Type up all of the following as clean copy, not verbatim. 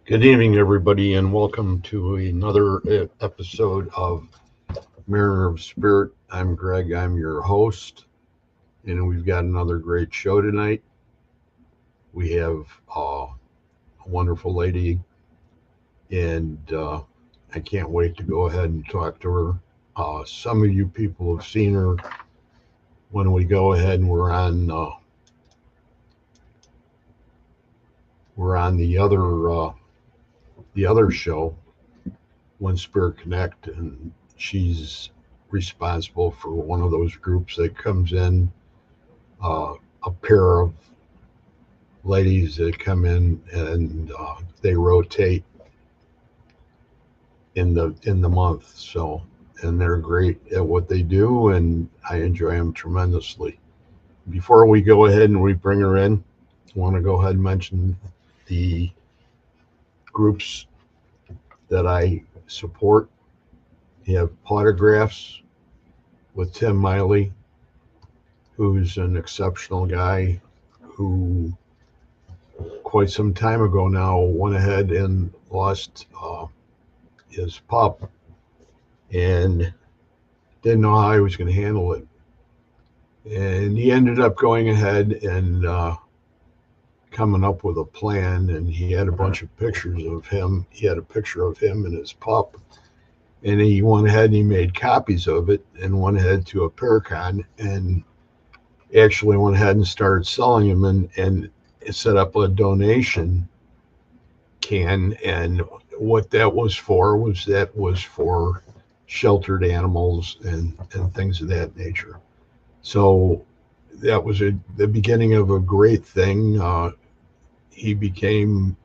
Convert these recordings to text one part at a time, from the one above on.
Good evening, everybody, and welcome to another episode of Mariner of Spirit. I'm Greg, I'm your host, and we've got another great show tonight. We have a wonderful lady, and I can't wait to go ahead and talk to her. Some of you people have seen her when we go ahead and we're on the other show, One Spirit Connect, and she's responsible for one of those groups that comes in, a pair of ladies that come in and they rotate in the month. So, and they're great at what they do, and I enjoy them tremendously. Before we go ahead and we bring her in, I want to go ahead and mention the groups that I support. You have Autographs with Tim Miley, who's an exceptional guy who quite some time ago now went ahead and lost his pup and didn't know how he was going to handle it. And he ended up going ahead and coming up with a plan, and he had a bunch of pictures of him. He had a picture of him and his pup, and he went ahead and he made copies of it and went ahead to a Paracon and actually went ahead and started selling them and set up a donation can. And what that was for sheltered animals and things of that nature. So that was the beginning of a great thing. He became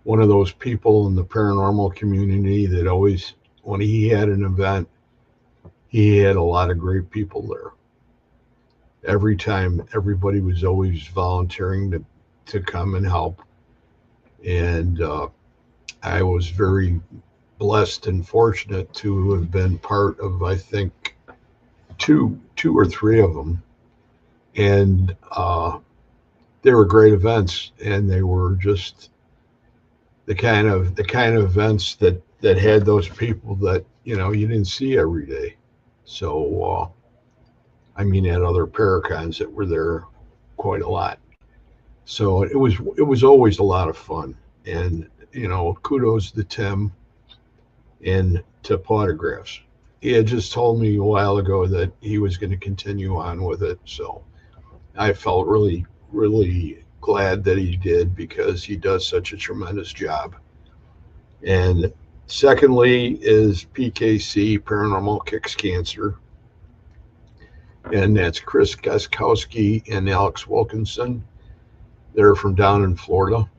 one of those people in the paranormal community that always, when he had an event, he had a lot of great people there. Every time, everybody was always volunteering to come and help. And I was very blessed and fortunate to have been part of, I think, two or three of them. And they were great events, and they were just the kind of events that had those people that you didn't see every day. So I mean, at other Paracons that were there quite a lot. So it was always a lot of fun. And kudos to Tim and to Autographs. He had just told me a while ago that he was going to continue on with it. So I felt really, really glad that he did, because he does such a tremendous job. And secondly is PKC, Paranormal Kicks Cancer. And that's Chris Gaskowski and Alex Wilkinson. They're from down in Florida.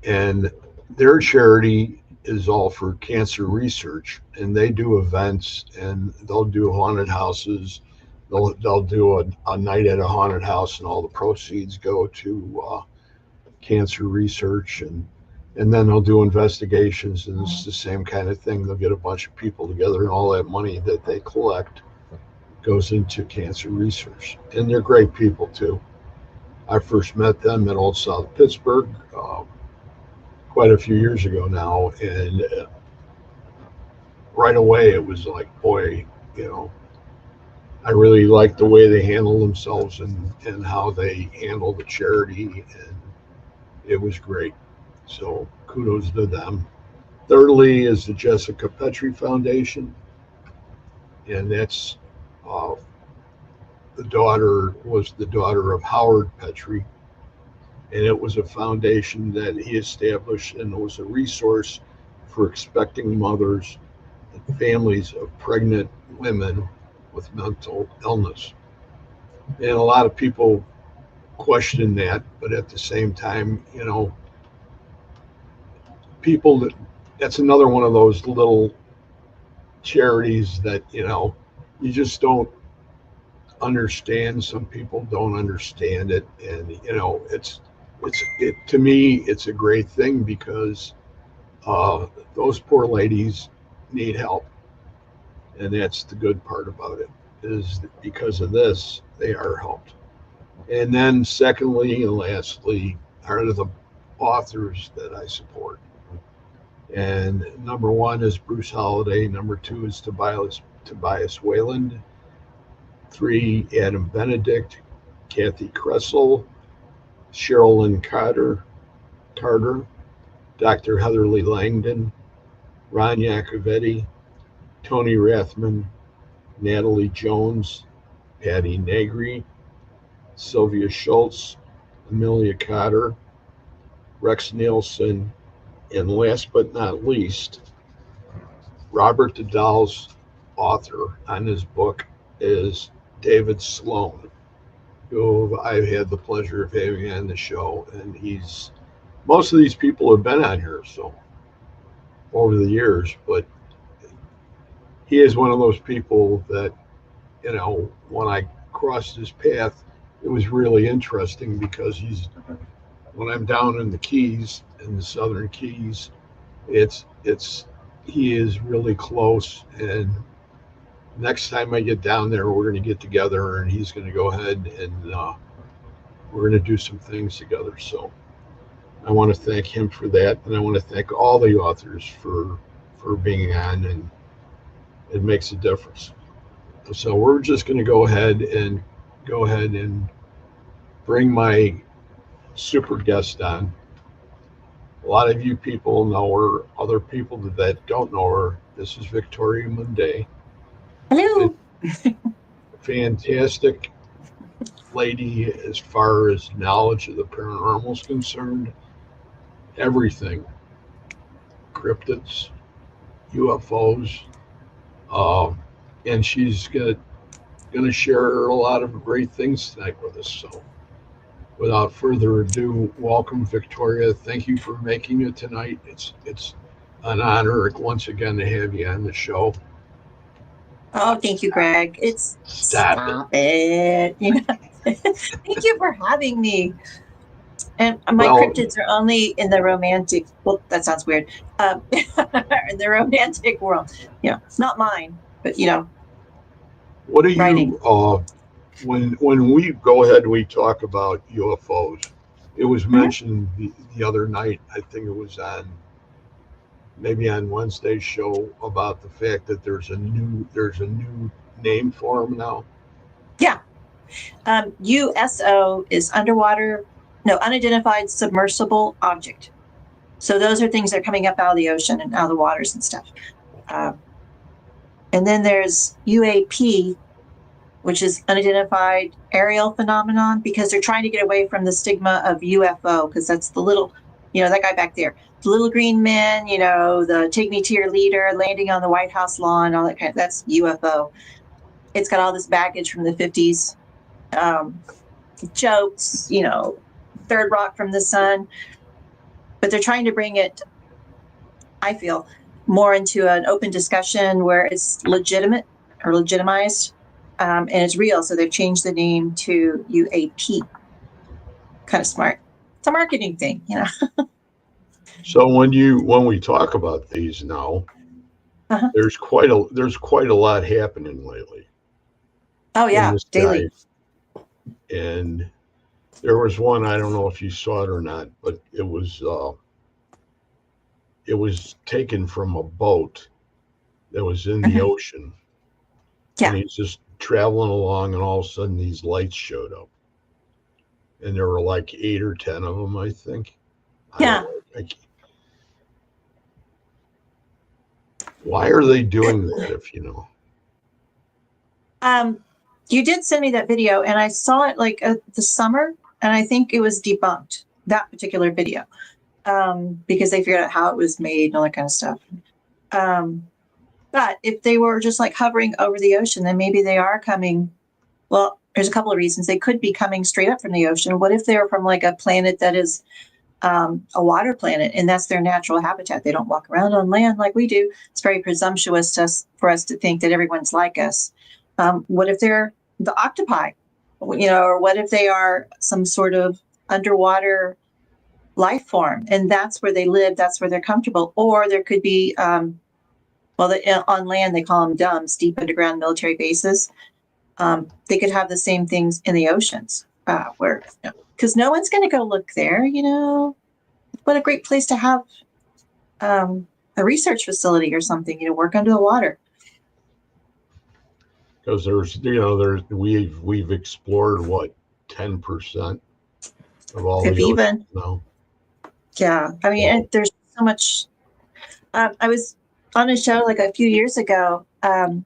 And their charity is all for cancer research. And they do events, and they'll do haunted houses. They'll do a night at a haunted house, and all the proceeds go to cancer research. And then they'll do investigations, and it's the same kind of thing. They'll get a bunch of people together, and all that money that they collect goes into cancer research. And they're great people too. I first met them at Old South Pittsburgh quite a few years ago now, and right away it was like, boy, you know, I really like the way they handle themselves and how they handle the charity, and it was great. So kudos to them. Thirdly is the Jessica Petrie Foundation, and that's uh, the daughter of Howard Petrie, and it was a foundation that he established and was a resource for expecting mothers and families of pregnant women with mental illness. And a lot of people question that, but at the same time, you know, people that's another one of those little charities that, you know, you just don't understand. Some people don't understand it, and you know, it to me, it's a great thing because uh, those poor ladies need help, and that's the good part about it. Is that because of this, they are helped. And then, secondly and lastly, are the authors that I support. And number one is Bruce Holliday. Number two is Tobias Wayland. Three, Adam Benedict, Kathy Kressel, Sherilyn Carter, Dr. Heatherly Langdon, Ron Yacovetti, Tony Rathman, Natalie Jones, Patty Negri, Sylvia Schultz, Amelia Cotter, Rex Nielsen, and last but not least, Robert Dahl's author on his book is David Sloan, who I've had the pleasure of having on the show. And most of these people have been on here so over the years, but he is one of those people that, you know, when I crossed his path, it was really interesting because when I'm down in the Keys, in the Southern Keys, it's he is really close. And next time I get down there, we're going to get together, and he's going to go ahead and we're going to do some things together. So I want to thank him for that, and I want to thank all the authors for being on, and it makes a difference. So we're just going to go ahead and bring my super guest on. A lot of you people know her. Other people that don't know her, this is Victoria Munday. Hello. Fantastic lady as far as knowledge of the paranormal is concerned. Everything, cryptids, UFOs, uh, and she's gonna share a lot of great things tonight with us. So, without further ado, welcome, Victoria. Thank you for making it tonight. It's an honor once again to have you on the show. Oh, thank you, Greg. It's Stop it. stop it. Thank you for having me. And my Well, cryptids are only in the romantic. Well, that sounds weird. In the romantic world, it's not mine, but what do writing. you when we go ahead and we talk about UFOs? It was Mhm. mentioned the other night. I think it was on maybe on Wednesday's show about the fact that there's a new name for them now. Yeah. USO is unidentified submersible object. So those are things that are coming up out of the ocean and out of the waters and stuff. Um, and then there's UAP, which is unidentified aerial phenomenon, because they're trying to get away from the stigma of UFO, because that's the little, that guy back there, the little green man, the take me to your leader landing on the White House lawn, all that that's UFO. It's got all this baggage from the 50s, jokes, third rock from the sun, but they're trying to bring it, I feel, more into an open discussion where it's legitimate or legitimized, and it's real. So they've changed the name to UAP. Kind of smart. It's a marketing thing. So when we talk about these now, Uh-huh. there's quite a lot happening lately Oh in yeah, the daily. sky, and there was one, I don't know if you saw it or not, but it was it was taken from a boat that was in the Mhm. ocean, and Yeah. he's just traveling along, and all of a sudden these lights showed up, and there were like 8 or 10 of them, I think. I don't Yeah. know. Why are they doing that? If you know, Um, you did send me that video, and I saw it like the summer, and I think it was debunked, that particular video, because they figured out how it was made and all that kind of stuff. But if they were just like hovering over the ocean, then maybe they are coming. Well, there's a couple of reasons. They could be coming straight up from the ocean. What if they're from like a planet that is a water planet, and that's their natural habitat? They don't walk around on land like we do. It's very presumptuous for us to think that everyone's like us. What if they're the octopi, or what if they are some sort of underwater life form, and that's where they live, that's where they're comfortable? Or there could be, on land they call them DUMBs, deep underground military bases. They could have the same things in the oceans, where, because no one's going to go look there. What a great place to have a research facility or something. Work under the water. because we've explored what 10% of all If the ocean even, now. yeah. I mean, So, there's so much. I was on a show like a few years ago, and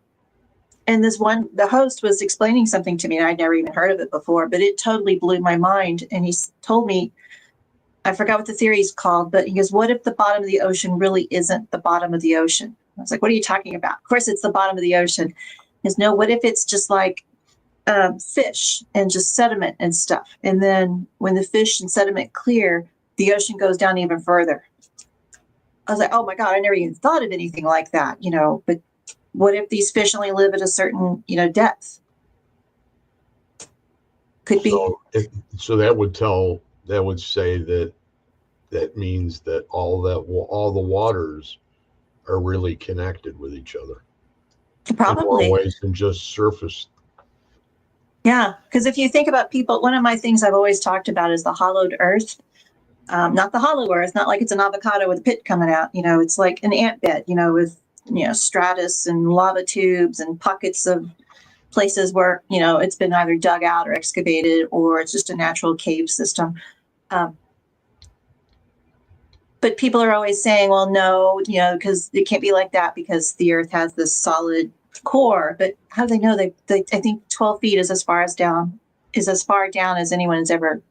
the host was explaining something to me, and I'd never even heard of it before, but it totally blew my mind. And he told me, I forgot what the theory is called, but he goes, what if the bottom of the ocean really isn't the bottom of the ocean? I was like, what are you talking about? Of course, it's the bottom of the ocean. He goes, no, what if it's just like fish and just sediment and stuff? And then when the fish and sediment clear, the ocean goes down even further. I was like, oh my God, I never even thought of anything like that, but what if these fish only live at a certain, depth? Could be. so that would say that means that all the waters are really connected with each other in more Probably. ways than just surface. Yeah, because if you think about people, one of my things I've always talked about is the hollowed earth. Not the hollow earth, not like it's an avocado with a pit coming out. It's like an ant bed, with, stratus and lava tubes and pockets of places where, it's been either dug out or excavated, or it's just a natural cave system. But people are always saying, well, no, because it can't be like that because the earth has this solid core. But how do they know? I think 12 feet is as far down as anyone has ever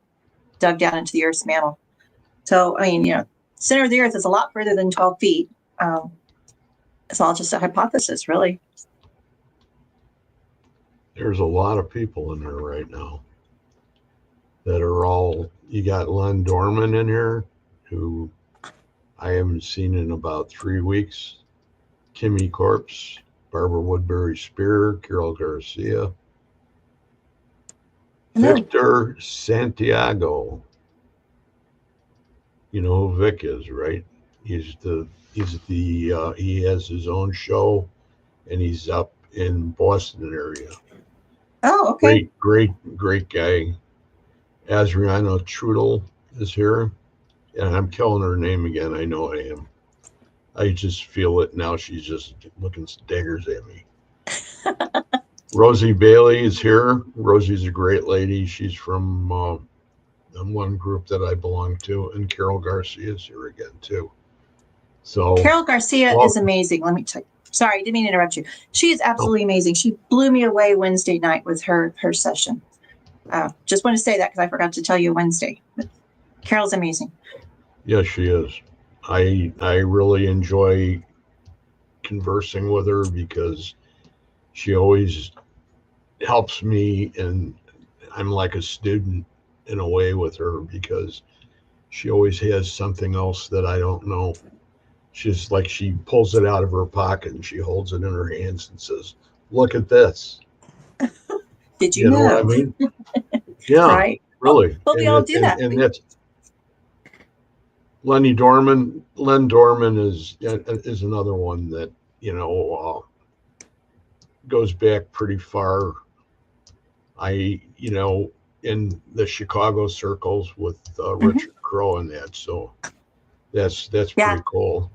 dug down into the earth's mantle. So, I mean, center of the earth is a lot further than 12 feet. It's all just a hypothesis, really. There's a lot of people in there right now that are all. You got Len Dorman in here, who I haven't seen in about 3 weeks. Timmy Corpse, Barbara Woodbury Spear, Carol Garcia, Victor Santiago. You know who Vic is, right? He has his own show, and he's up in Boston area. Oh, okay. Great guy. Adriana Trudel is here, and I'm killing her name again. I know I am. I just feel it now. She's just looking daggers at me. Rosie Bailey is here. Rosie's a great lady. She's from one group that I belong to, and Carol Garcia is here again too. So Carol Garcia is amazing. Let me tell you. Sorry, didn't mean to interrupt you. She is absolutely amazing. She blew me away Wednesday night with her session. Just want to say that because I forgot to tell you Wednesday. But Carol's amazing. Yes, she is. I really enjoy conversing with her because she always helps me, and I'm like a student in a way with her because she always has something else that I don't know. She's like, she pulls it out of her pocket and she holds it in her hands and says, "Look at this." Did you You know what I know? mean? Yeah, Right. really. Well, we all do that. And that's Len Dorman is another one that goes back pretty far. In the Chicago circles with Richard Crowe and that. So That's Yeah. pretty cool.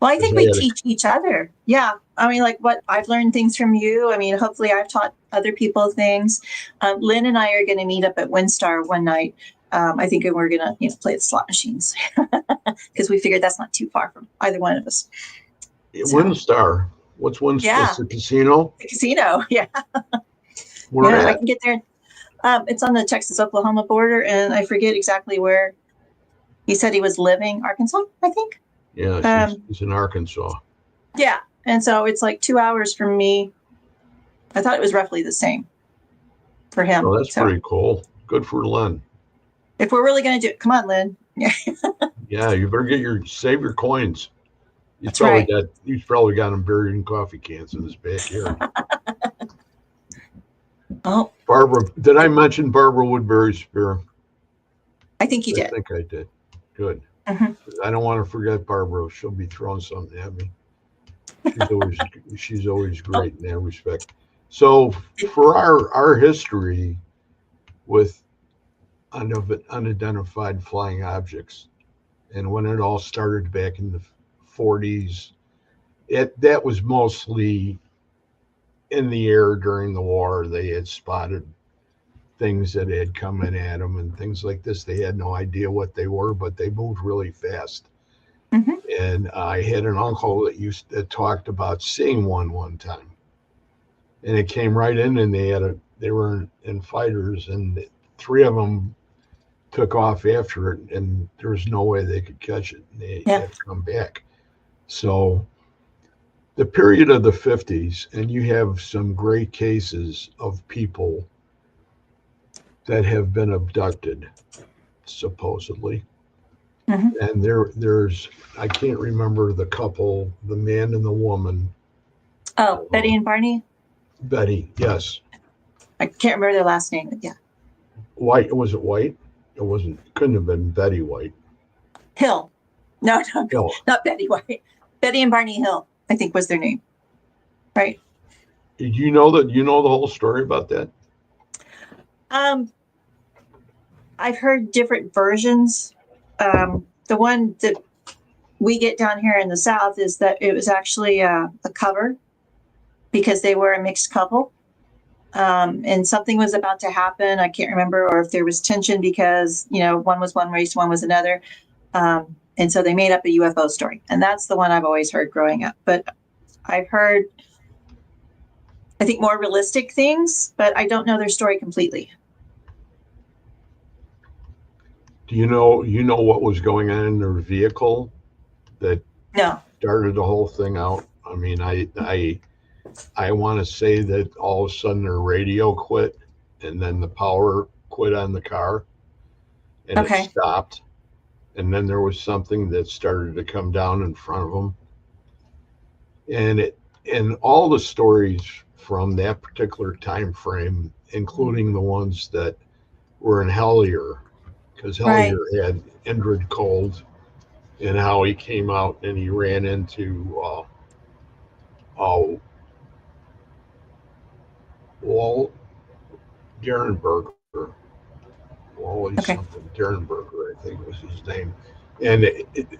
Well, I 'Cause think I we had a teach each other. Yeah. I mean, like what I've learned things from you. I mean, hopefully I've taught other people things. Lynn and I are going to meet up at WinStar one night. I think we're going to, play the slot machines because we figured that's not too far from either one of us. So, WinStar. What's WinStar? yeah, It's a casino. the casino. Yeah. Where Yeah. I at? can get there. It's on the Texas-Oklahoma border, and I forget exactly where he said he was living. Arkansas, I think. Yeah, she's in Arkansas. Yeah. And so it's like 2 hours from me. I thought it was roughly the same for him. Oh, that's So pretty cool. Good for Len. if we're really going to do it, come on, Lynn. Yeah, Yeah, you better save your coins. that's right. He's probably got them buried in coffee cans in his backyard. Oh, Barbara, did I mention Barbara Woodbury Spear? I think you I did. think I did. Good. Mhm. I don't want to forget Barbara. She'll be throwing something at me. She's always Oh, great in that respect. So for our history with unidentified flying objects, and when it all started back in the 40s, that was mostly in the air during the war. They had spotted things that had come in at them and things like this. They had no idea what they were, but they moved really fast. mhm. And I had an uncle that talked about seeing one time, and it came right in, and they were in fighters, and three of them took off after it, and there was no way they could catch it. And they Yeah. had to come back. So the period of the 50s, and you have some great cases of people that have been abducted, supposedly. Mhm. And there's I can't remember the couple, the man and the woman. Oh, Betty Uh, and Barney. Betty, yes. I can't remember their last name, but yeah. White, was it White? It wasn't. Couldn't have been Betty White. Hill. No, no, No. not Betty White. Betty and Barney Hill, I think was their name. Right. Did you know that? You know the whole story about that? Um, I've heard different versions. The one that we get down here in the South is that it was actually a cover because they were a mixed couple. And something was about to happen. I can't remember, or if there was tension because, one was one race, one was another. And so they made up a UFO story. And that's the one I've always heard growing up. But I've heard, I think, more realistic things, but I don't know their story completely. Do you know what was going on in their vehicle that No. started the whole thing out? I mean, I want to say that all of a sudden their radio quit, and then the power quit on the car, and it Okay. stopped, and then there was something that started to come down in front of them, and all the stories from that particular time frame, including the ones that were in Hellier, because Right. Hellier had Indrid Cold, and how he came out and he ran into uh, Wall Derenberger, Wally Okay. something, Derenberger, I think was his name. And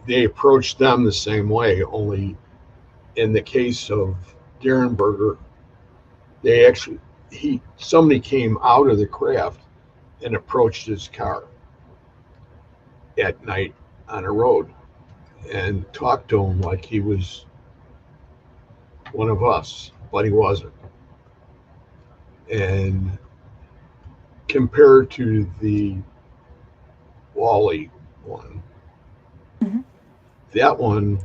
they approached them the same way, only in the case of Derenberger, they actually, somebody came out of the craft and approached his car at night on a road and talked to him like he was one of us, but he wasn't. And compared to the Wally one, Mhm. that one,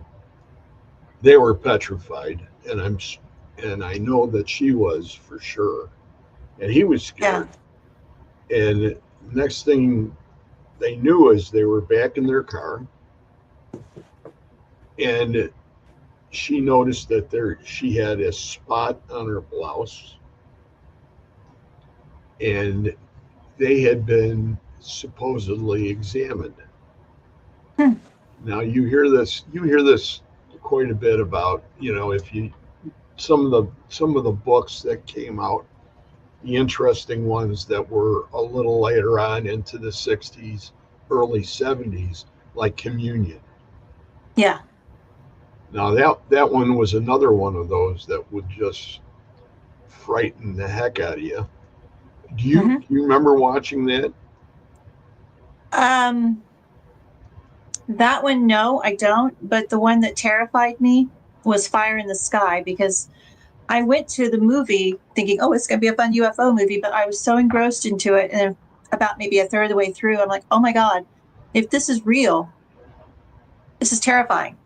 they were petrified, and I know that she was for sure, and he was Yeah. scared. And next thing they knew is they were back in their car, and she noticed that she had a spot on her blouse, and they had been supposedly examined. Hmm. Now you hear this quite a bit about, if you some of the books that came out, the interesting ones that were a little later on into the 60s, early 70s, like Communion. Yeah. Now that one was another one of those that would just frighten the heck out of you. Hmm. Do you remember watching that? Um, that one, no, I don't. But the one that terrified me was Fire in the Sky, because I went to the movie thinking, oh, it's going to be a fun UFO movie, but I was so engrossed into it. And about maybe a third of the way through, I'm like, oh my God, if this is real, this is terrifying.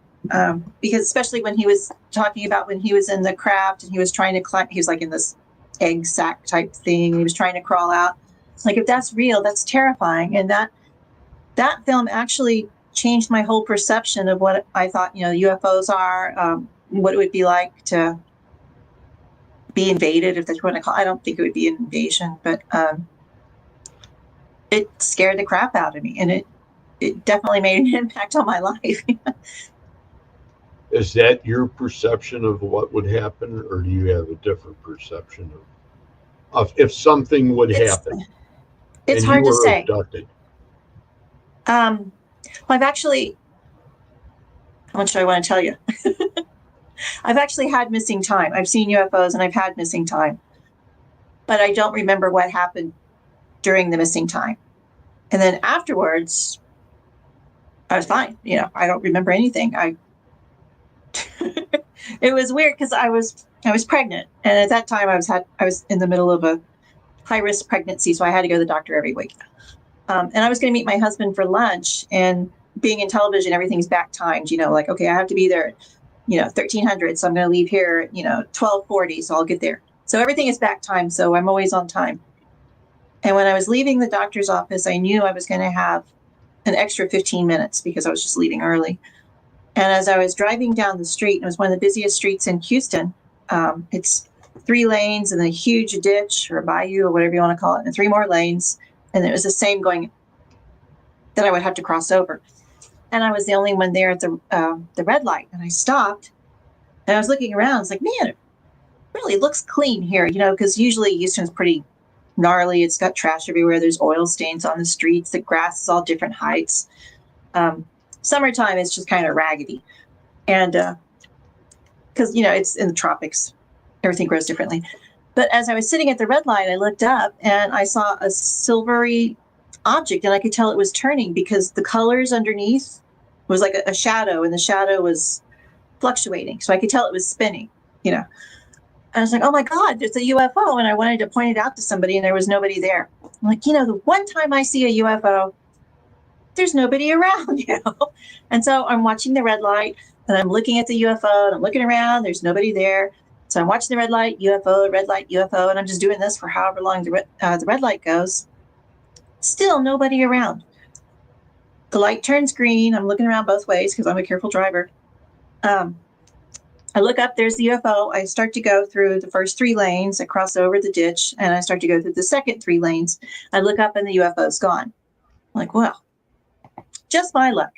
Because especially when he was talking about when he was in the craft and he was trying to climb, he was like in this egg sack type thing, and he was trying to crawl out. Like, if that's real, that's terrifying. And that film actually changed my whole perception of what I thought, UFOs are, what it would be like to be invaded, if that's what I call it. I don't think it would be an invasion, but it scared the crap out of me, and it definitely made an impact on my life. Is that your perception of what would happen, or do you have a different perception of if something would it's happen it's and you hard to were say. abducted? Well, I've actually, how much do I want to tell you? I've actually had missing time. I've seen UFOs and I've had missing time, but I don't remember what happened during the missing time. And then afterwards, I was fine. I don't remember anything. It was weird because I was pregnant, and at that time I was in the middle of a high risk pregnancy, so I had to go to the doctor every week. And I was going to meet my husband for lunch, and being in television, everything's back timed. Like, okay, I have to be there, 1300, so I'm going to leave here, 1240, so I'll get there. So everything is back time, so I'm always on time. And when I was leaving the doctor's office, I knew I was going to have an extra 15 minutes because I was just leaving early. And as I was driving down the street, it was one of the busiest streets in Houston. It's 3 lanes and a huge ditch or bayou or whatever you want to call it, and 3 more lanes. And it was the same going that I would have to cross over. And I was the only one there at the red light. And I stopped and I was looking around. It's like, man, it really looks clean here, because usually Houston's pretty gnarly. It's got trash everywhere. There's oil stains on the streets. The grass is all different heights. Summertime, it's just kind of raggedy. And because, it's in the tropics, everything grows differently. But as I was sitting at the red light, I looked up and I saw a silvery object, and I could tell it was turning because the colors underneath was like a shadow, and the shadow was fluctuating. So I could tell it was spinning, you know. And I was like, oh my God, it's a UFO. And I wanted to point it out to somebody, and there was nobody there. I'm like, the one time I see a UFO, there's nobody around, And so I'm watching the red light, and I'm looking at the UFO, and I'm looking around, there's nobody there. So I'm watching the red light, UFO, and I'm just doing this for however long the red light goes. Still nobody around. The light turns green. I'm looking around both ways because I'm a careful driver. I look up, there's the UFO. I start to go through the first 3 lanes. I cross over the ditch, and I start to go through the second 3 lanes. I look up, and the UFO's gone. I'm like, well, just my luck.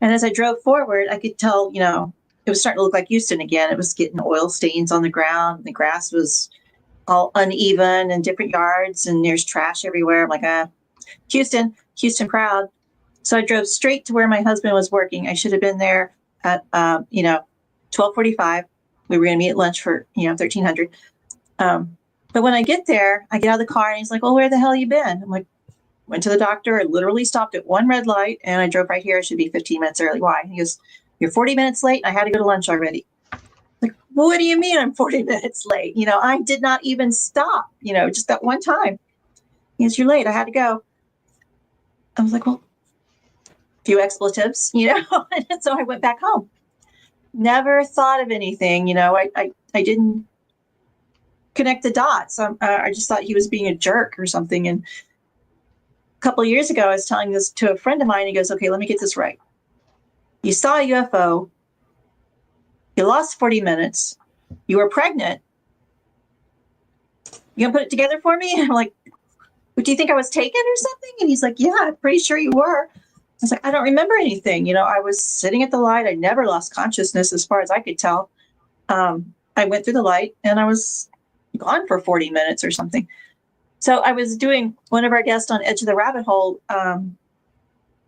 And as I drove forward, I could tell, it was starting to look like Houston again. It was getting oil stains on the ground. The grass was all uneven in different yards, and there's trash everywhere. I'm like, Houston proud. So I drove straight to where my husband was working. I should have been there at, 12:45. We were going to meet at lunch for, 1300. But when I get there, I get out of the car, and he's like, well, where the hell you been? I'm like, went to the doctor. I literally stopped at one red light, and I drove right here. I should be 15 minutes early. Why? He goes, you're 40 minutes late. I had to go to lunch already. Like, well, what do you mean I'm 40 minutes late? I did not even stop, just that one time. He goes, you're late. I had to go. I was like, well, few expletives, and so I went back home. Never thought of anything, I didn't connect the dots. I just thought he was being a jerk or something. And a couple of years ago, I was telling this to a friend of mine. He goes, okay, let me get this right. You saw a UFO. You lost 40 minutes. You were pregnant. You gonna put it together for me? And I'm like, do you think I was taken or something? And he's like, yeah, I'm pretty sure you were. I was like, I don't remember anything. I was sitting at the light. I never lost consciousness as far as I could tell. I went through the light, and I was gone for 40 minutes or something. So I was doing, one of our guests on Edge of the Rabbit Hole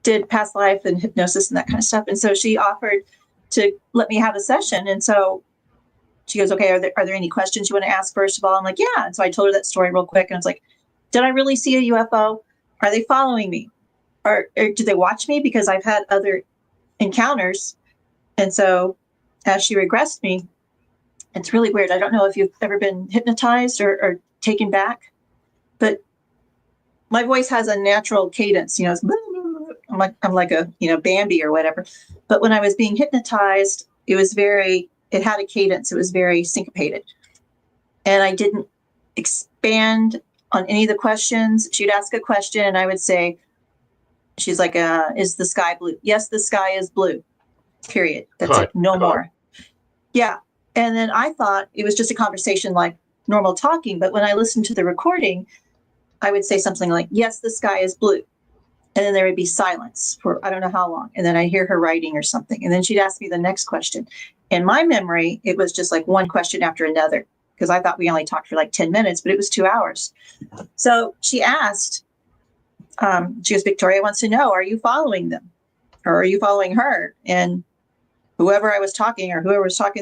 did past life and hypnosis and that kind of stuff. And so she offered to let me have a session. And so she goes, okay, are there any questions you want to ask first of all? I'm like, yeah. And so I told her that story real quick. And I was like, did I really see a UFO? Are they following me? Or do they watch me? Because I've had other encounters. And so as she regressed me, it's really weird. I don't know if you've ever been hypnotized or taken back, but my voice has a natural cadence, it's I'm like a, Bambi or whatever. But when I was being hypnotized, it had a cadence. It was very syncopated. And I didn't expand on any of the questions. She'd ask a question and I would say, she's like, is the sky blue? Yes, the sky is blue. Period. That's it. No more. Yeah. And then I thought it was just a conversation like normal talking. But when I listened to the recording, I would say something like, yes, the sky is blue. And then there would be silence for I don't know how long. And then I hear her writing or something. And then she'd ask me the next question. In my memory, it was just like one question after another, because I thought we only talked for like 10 minutes, but it was 2 hours. So she asked, she goes, Victoria wants to know, are you following them? Or are you following her? And whoever was talking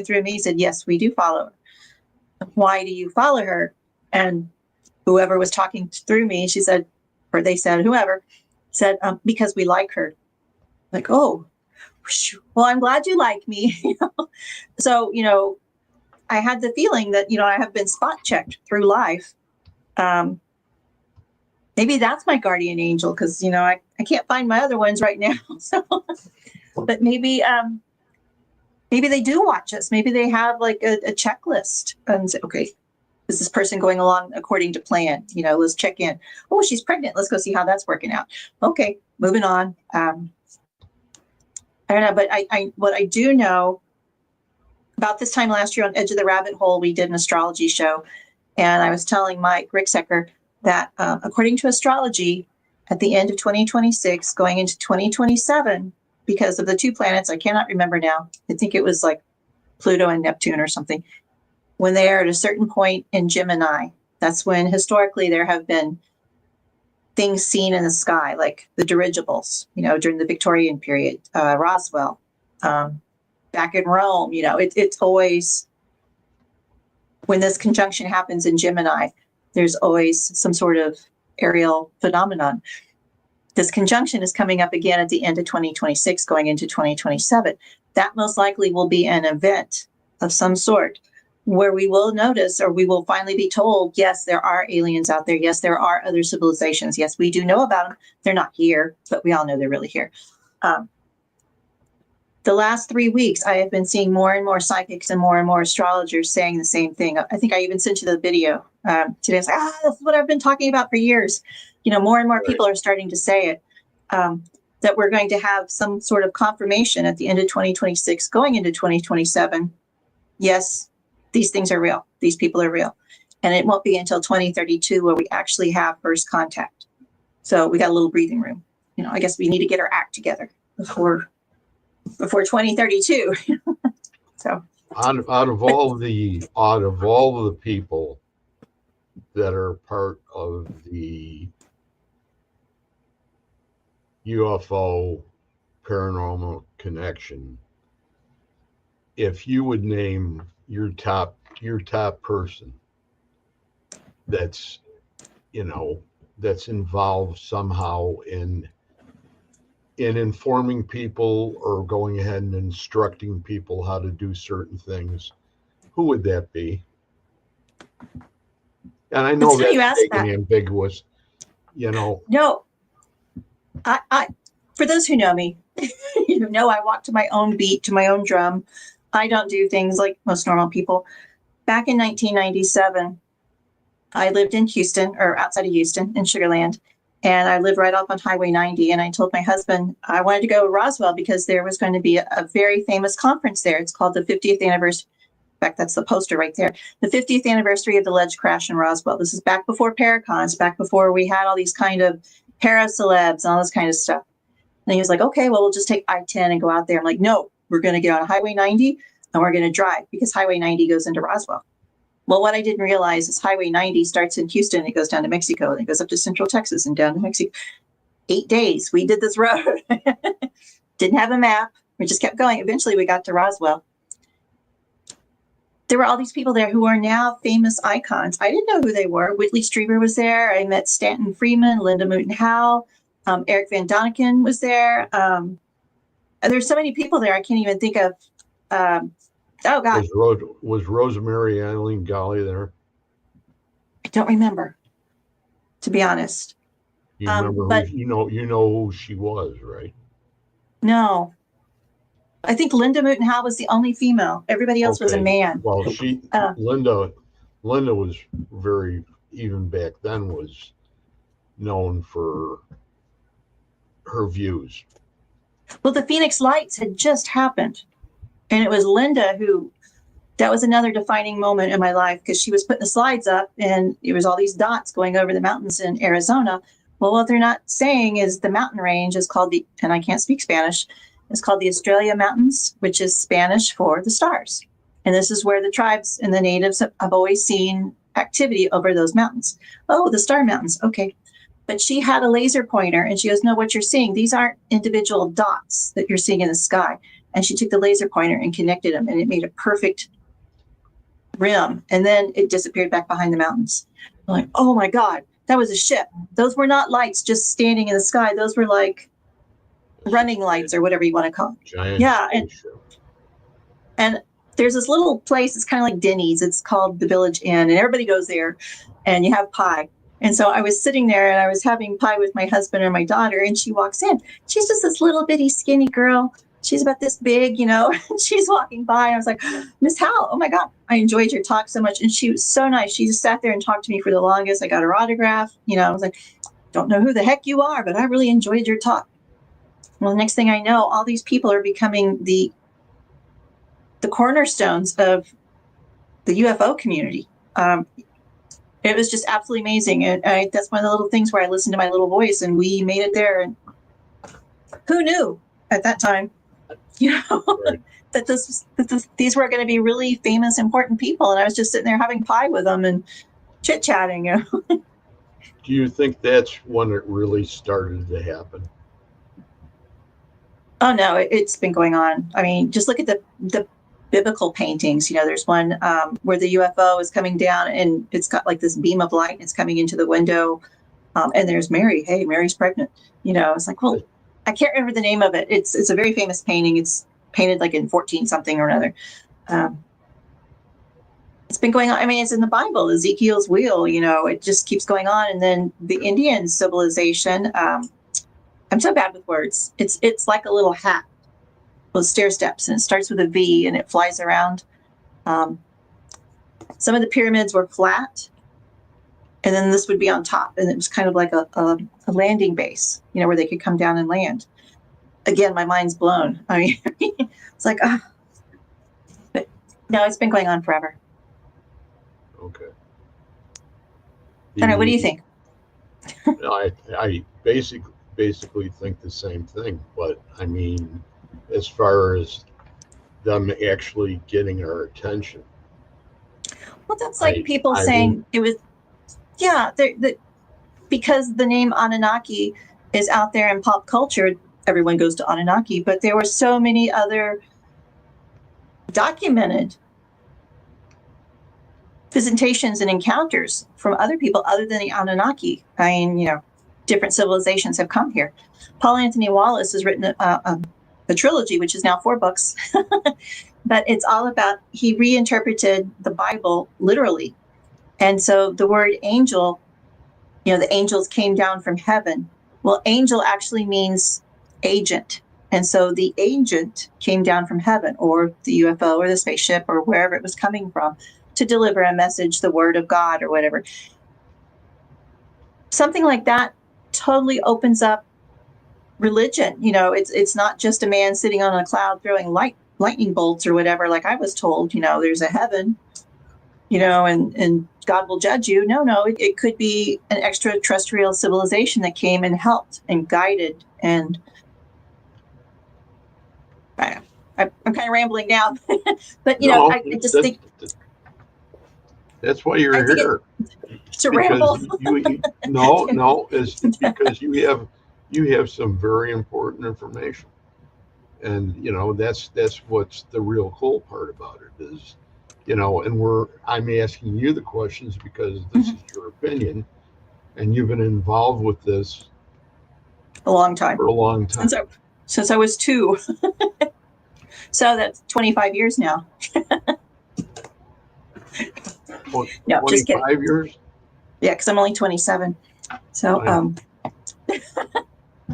through me said, yes, we do follow her. Why do you follow her? And whoever was talking through me, she said, or they said, whoever said, because we like her. Like, oh, well, I'm glad you like me. So, I had the feeling that, I have been spot checked through life. Maybe that's my guardian angel, because, I can't find my other ones right now. So, but maybe they do watch us. Maybe they have like a checklist and say, okay, is this person going along according to plan? Let's check in. Oh, she's pregnant. Let's go see how that's working out. Okay, moving on. I don't know, but what I do know, about this time last year on Edge of the Rabbit Hole, we did an astrology show. And I was telling Mike Ricksecker that according to astrology, at the end of 2026, going into 2027, because of the two planets, I cannot remember now. I think it was like Pluto and Neptune or something. When they are at a certain point in Gemini, that's when historically there have been things seen in the sky, like the dirigibles, during the Victorian period, Roswell, back in Rome, it's always, when this conjunction happens in Gemini, there's always some sort of aerial phenomenon. This conjunction is coming up again at the end of 2026, going into 2027. That most likely will be an event of some sort where we will notice, or we will finally be told, yes, there are aliens out there. Yes, there are other civilizations. Yes, we do know about them. They're not here, but we all know they're really here. The last 3 weeks, I have been seeing more and more astrologers saying the same thing. I think I even sent you the video today. I was like, this is what I've been talking about for years. More and more people are starting to say it, that we're going to have some sort of confirmation at the end of 2026, going into 2027. Yes, these things are real. These people are real. And it won't be until 2032 where we actually have first contact. So we got a little breathing room. I guess we need to get our act together before 2032. So out of all the people that are part of the UFO paranormal connection, if you would name your top person that's involved somehow in informing people or going ahead and instructing people how to do certain things, who would that be? And I know that's taken ambiguous, No, I for those who know me, I walk to my own beat, to my own drum. I don't do things like most normal people. Back in 1997, I lived in Houston, or outside of Houston, in Sugar Land. And I lived right off on Highway 90. And I told my husband I wanted to go to Roswell because there was going to be a very famous conference there. It's called the 50th anniversary. In fact, that's the poster right there. The 50th anniversary of the alleged crash in Roswell. This is back before Paracons, back before we had all these kind of para-celebs and all this kind of stuff. And he was like, okay, well, we'll just take I-10 and go out there. I'm like, no, we're going to get on Highway 90 and we're going to drive, because Highway 90 goes into Roswell. Well, what I didn't realize is Highway 90 starts in Houston and it goes down to Mexico and it goes up to Central Texas and down to Mexico. 8 days we did this road. Didn't have a map. We just kept going. Eventually, we got to Roswell. There were all these people there who are now famous icons. I didn't know who they were. Whitley Strieber was there. I met Stanton Friedman, Linda Moulton Howe, Eric Van Doniken was there. There's so many people there. I can't even think of. Oh God, was Rosemary Eileen Golly there? I don't remember, to be honest. You remember but you know who she was, right? No, I think Linda Moulton Howe was the only female. Everybody else was a man. Well, Linda was very, even back then, was known for her views. Well, the Phoenix Lights had just happened, and it was Linda that was another defining moment in my life, because she was putting the slides up and it was all these dots going over the mountains in Arizona. Well, what they're not saying is the mountain range is called and I can't speak Spanish, it's called the Estrella Mountains, which is Spanish for the stars. And this is where the tribes and the natives have always seen activity over those mountains. Oh, the Star Mountains. Okay. But she had a laser pointer and she goes, no, what you're seeing, these aren't individual dots that you're seeing in the sky. And she took the laser pointer and connected them, and it made a perfect rim. And then it disappeared back behind the mountains. I'm like, oh my God, that was a ship. Those were not lights just standing in the sky. Those were like running lights or whatever you want to call them. Giant. Yeah. And there's this little place, it's kind of like Denny's. It's called the Village Inn, and everybody goes there and you have pie. And so I was sitting there and I was having pie with my husband and my daughter, and she walks in. She's just this little bitty skinny girl. She's about this big, she's walking by. And I was like, Miss Howe, oh my God, I enjoyed your talk so much. And she was so nice. She just sat there and talked to me for the longest. I got her autograph. I was like, don't know who the heck you are, but I really enjoyed your talk. Well, the next thing I know, all these people are becoming the cornerstones of the UFO community. It was just absolutely amazing. And that's one of the little things where I listened to my little voice, and we made it there. And who knew at that time, right, that these were going to be really famous, important people. And I was just sitting there having pie with them and chit-chatting. Do you think that's when it really started to happen? Oh, no, it's been going on. I mean, just look at the biblical paintings. There's one where the UFO is coming down and it's got like this beam of light and it's coming into the window. And there's Mary. Hey, Mary's pregnant. It's like, well, I can't remember the name of it. It's a very famous painting. It's painted like in 14 something or another. It's been going on. I mean, it's in the Bible, Ezekiel's wheel, it just keeps going on. And then the Indian civilization, I'm so bad with words. It's like a little hat with stair steps, and it starts with a V and it flies around. Some of the pyramids were flat, and then this would be on top, and it was kind of like a landing base, where they could come down and land. Again, my mind's blown. I mean, it's like, but no, it's been going on forever. Okay. I don't know. What do you think? I basically think the same thing, but I mean, as far as them actually getting our attention. Well, that's like people saying it was, yeah, because the name Anunnaki is out there in pop culture, everyone goes to Anunnaki, but there were so many other documented visitations and encounters from other people other than the Anunnaki. I mean, different civilizations have come here. Paul Anthony Wallace has written a trilogy, which is now 4 books, but it's all about, he reinterpreted the Bible literally. And so the word angel, the angels came down from heaven. Well, angel actually means agent. And so the agent came down from heaven, or the UFO or the spaceship or wherever it was coming from, to deliver a message, the word of God or whatever. Something like that totally opens up religion. It's not just a man sitting on a cloud throwing lightning bolts or whatever, like I was told, there's a heaven, and God will judge you. No, it could be an extraterrestrial civilization that came and helped and guided. And I'm kind of rambling now, but I just think that's why you're here. To ramble. No, it's because you have some very important information. And that's what's the real cool part about it is, and I'm asking you the questions because this is your opinion, and you've been involved with this A long time. for a long time. Since I was 2. So that's 25 years now. No, just kidding. 25 years? Yeah, because I'm only 27. So,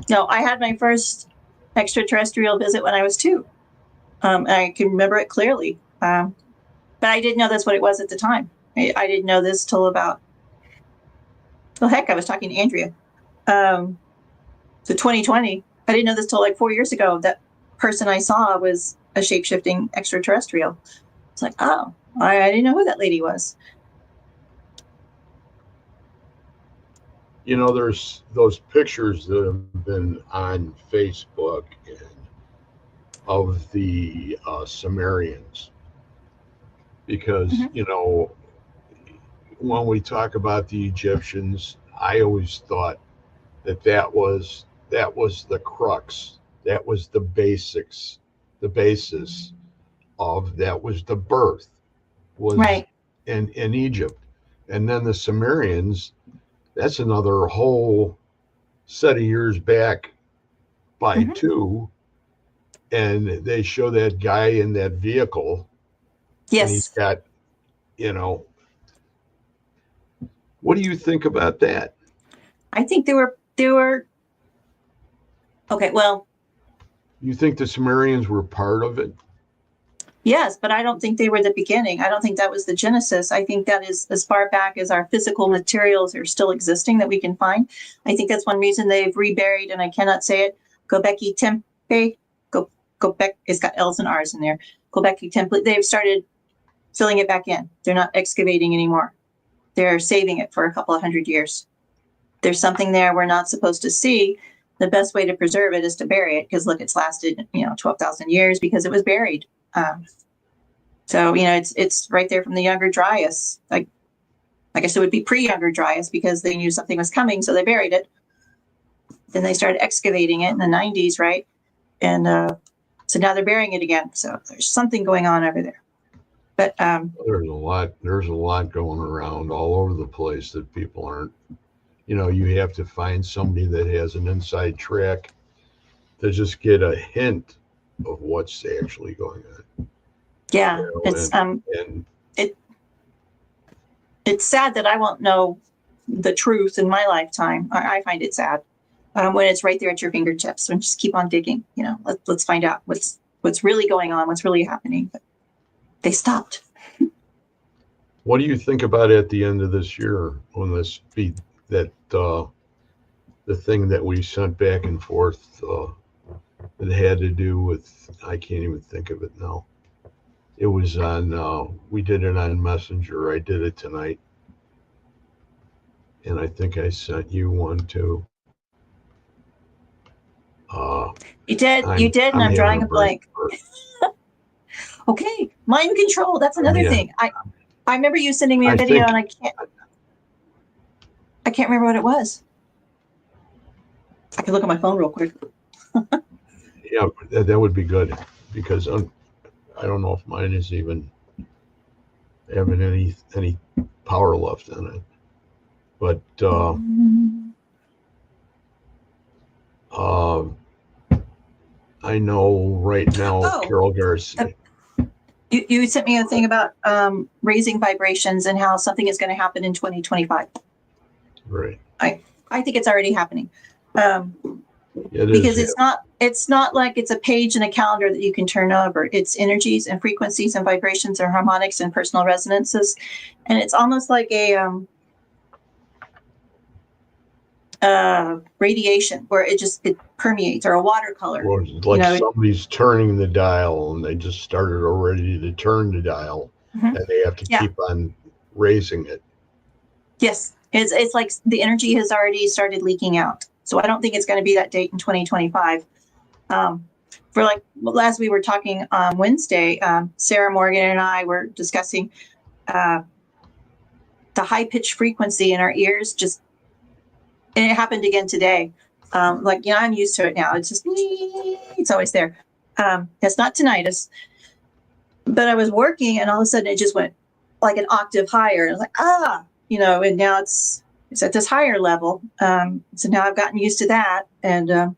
no, I had my first extraterrestrial visit when I was 2. I can remember it clearly. But I didn't know that's what it was at the time. I didn't know this till about, well, heck, I was talking to Andrea. So 2020, I didn't know this till like 4 years ago. That person I saw was a shape-shifting extraterrestrial. It's like, oh, I didn't know who that lady was. There's those pictures that have been on Facebook of the Sumerians. Because, when we talk about the Egyptians, I always thought that was the crux. That was the basics, the basis of that was the birth was Right. in Egypt. And then the Sumerians, that's another whole set of years back by 2. And they show that guy in that vehicle. Yes. And he's got, what do you think about that? I think they were okay. Well, you think the Sumerians were part of it? Yes, but I don't think they were the beginning. I don't think that was the genesis. I think that is as far back as our physical materials are still existing that we can find. I think that's one reason they've reburied, and I cannot say it, Gobekli Tepe, Gobek, it's got L's and R's in there. Gobekli Tepe, they've started filling it back in. They're not excavating anymore. They're saving it for a couple of 100 years. There's something there we're not supposed to see. The best way to preserve it is to bury it, because look, it's lasted 12,000 years because it was buried. So it's right there from the Younger Dryas. I guess it would be pre-Younger Dryas, because they knew something was coming, so they buried it. Then they started excavating it in the 90s, right? And so now they're burying it again. So there's something going on over there. But there's a lot going around all over the place that people aren't. You have to find somebody that has an inside track to just get a hint of what's actually going on. Yeah, it's sad that I won't know the truth in my lifetime. I find it sad when it's right there at your fingertips. And just keep on digging. Let's find out what's really going on, what's really happening. But they stopped. What do you think about at the end of this year when the thing that we sent back and forth that had to do with, I can't even think of it now. It was on, we did it on Messenger. I did it tonight. And I think I sent you one too. You did, and I'm drawing a blank. Okay, mind control. That's another thing. I remember you sending me a video, and I can't remember what it was. I can look at my phone real quick. Yeah, that would be good, because I don't know if mine is even having any power left in it. But I know right now, Carol Garcia. You sent me a thing about raising vibrations and how something is going to happen in 2025. Right. I think it's already happening. Because it's not like it's a page in a calendar that you can turn over. It's energies and frequencies and vibrations and harmonics and personal resonances, and it's almost like a radiation where it permeates, or a watercolor. Or like somebody's turning the dial, and they just started already to turn the dial, and they have to keep on raising it. Yes, it's like the energy has already started leaking out. So I don't think it's going to be that date in 2025. As we were talking on Wednesday, Sarah Morgan and I were discussing the high-pitched frequency in our ears. And it happened again today. I'm used to it now. It's just, it's always there. It's not tinnitus, but I was working and all of a sudden it just went like an octave higher. And I was like, and now it's at this higher level. So now I've gotten used to that. And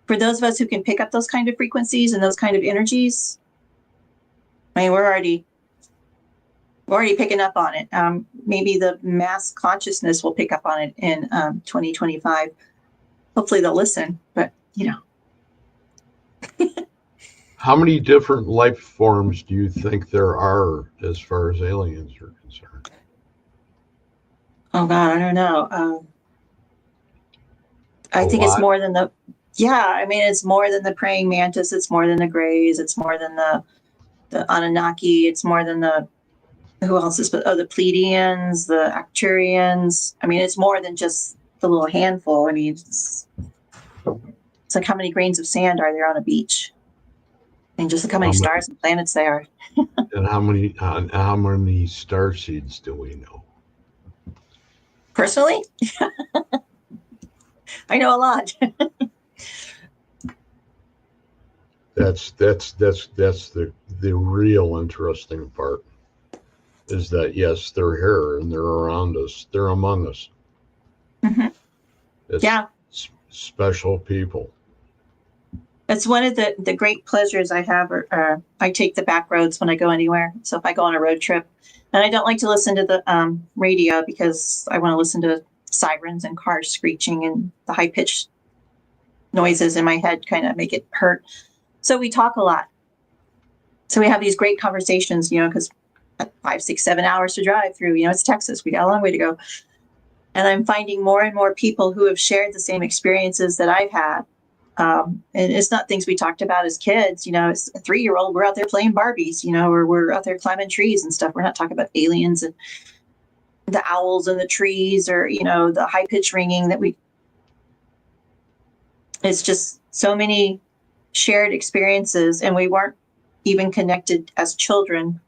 for those of us who can pick up those kind of frequencies and those kind of energies, I mean, we're already picking up on it. Maybe the mass consciousness will pick up on it in 2025. Hopefully they'll listen, but How many different life forms do you think there are as far as aliens are concerned? Oh God, I don't know. I think it's more than it's more than the praying mantis. It's more than the Greys. It's more than the Anunnaki. It's more than who else is, the Pleiadians, the Arcturians. I mean, it's more than just the little handful. I mean, it's like how many grains of sand are there on a beach? And just look how many stars and planets there are. And how many star seeds do we know? Personally, I know a lot. That's the real interesting part. Is that yes, they're here and they're around us. They're among us. Mm-hmm. It's special people. It's one of the great pleasures I have. I take the back roads when I go anywhere. So if I go on a road trip, and I don't like to listen to the radio because I want to listen to sirens and cars screeching and the high pitched noises in my head kind of make it hurt. So we talk a lot. So we have these great conversations, because 5, 6, 7 hours to drive through, it's Texas. We got a long way to go. And I'm finding more and more people who have shared the same experiences that I've had. And it's not things we talked about as kids, it's a 3-year-old. We're out there playing Barbies, or we're out there climbing trees and stuff. We're not talking about aliens and the owls in the trees or, the high pitch ringing it's just so many shared experiences, and we weren't even connected as children.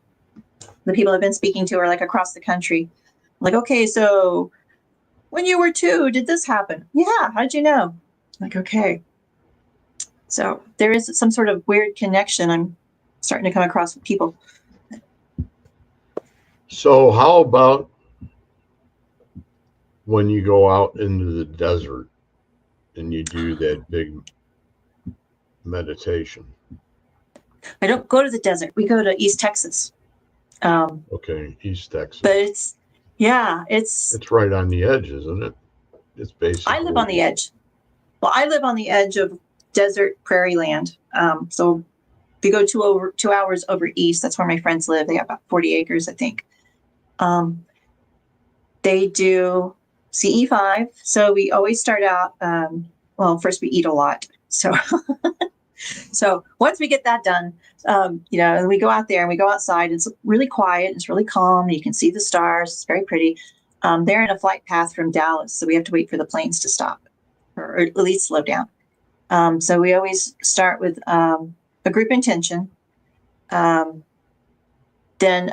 The people I've been speaking to are like across the country. Like, okay, so when you were 2, did this happen? Yeah. How'd you know? Like, okay. So there is some sort of weird connection I'm starting to come across with people. So how about when you go out into the desert and you do that big meditation? I don't go to the desert. We go to East Texas. Okay, East Texas. But it's right on the edge, isn't it? It's basically. I live on the edge. Well, I live on the edge of desert prairie land. So if you go 2 hours over east, that's where my friends live. They have about 40 acres, I think. They do CE5. So we always start out, first we eat a lot. So once we get that done, and we go out there and we go outside, it's really quiet. It's really calm. You can see the stars. It's very pretty. They're in a flight path from Dallas. So we have to wait for the planes to stop or at least slow down. So we always start with a group intention. Then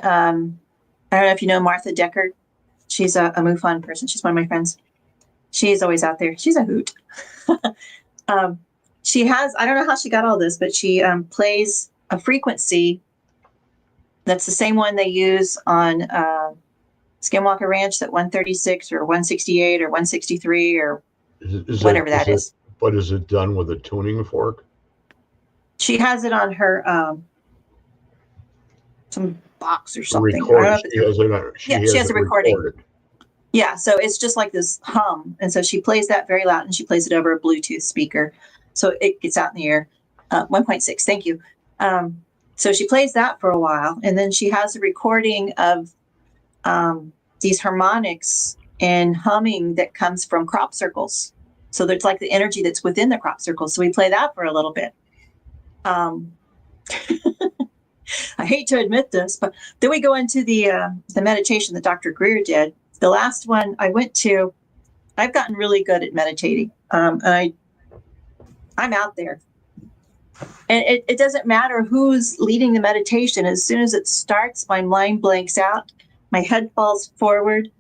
I don't know if you know Martha Deckard. She's a MUFON person. She's one of my friends. She's always out there. She's a hoot. She has, I don't know how she got all this, but she plays a frequency that's the same one they use on Skinwalker Ranch, that 136 or 168 or 163 or whatever that is. But is it done with a tuning fork? She has it on her some box or something. She has a recording. Recorded. Yeah, so it's just like this hum. And so she plays that very loud, and she plays it over a Bluetooth speaker. So it gets out in the air. 1.6, thank you. So she plays that for a while, and then she has a recording of these harmonics and humming that comes from crop circles. So there's like the energy that's within the crop circles. So we play that for a little bit. I hate to admit this, but then we go into the meditation that Dr. Greer did. The last one I went to, I've gotten really good at meditating. And I'm out there. And it doesn't matter who's leading the meditation. As soon as it starts, my mind blanks out. My head falls forward.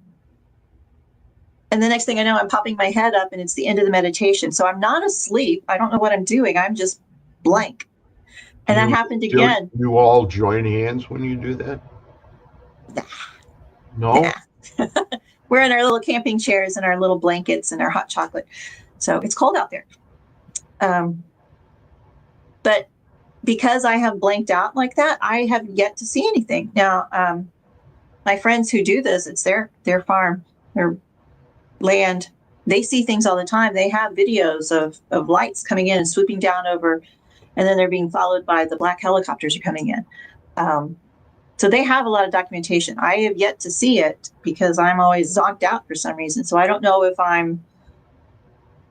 And the next thing I know, I'm popping my head up, and it's the end of the meditation. So I'm not asleep. I don't know what I'm doing. I'm just blank. And that happened Do again. you all join hands when you do that? No? Nah. We're in our little camping chairs and our little blankets and our hot chocolate. So it's cold out there. But because I have blanked out like that, I have yet to see anything. Now, my friends who do this, it's their farm, their land. They see things all the time. They have videos of lights coming in and swooping down over, and then they're being followed by the black helicopters are coming in. So they have a lot of documentation. I have yet to see it because I'm always zonked out for some reason. So I don't know if I'm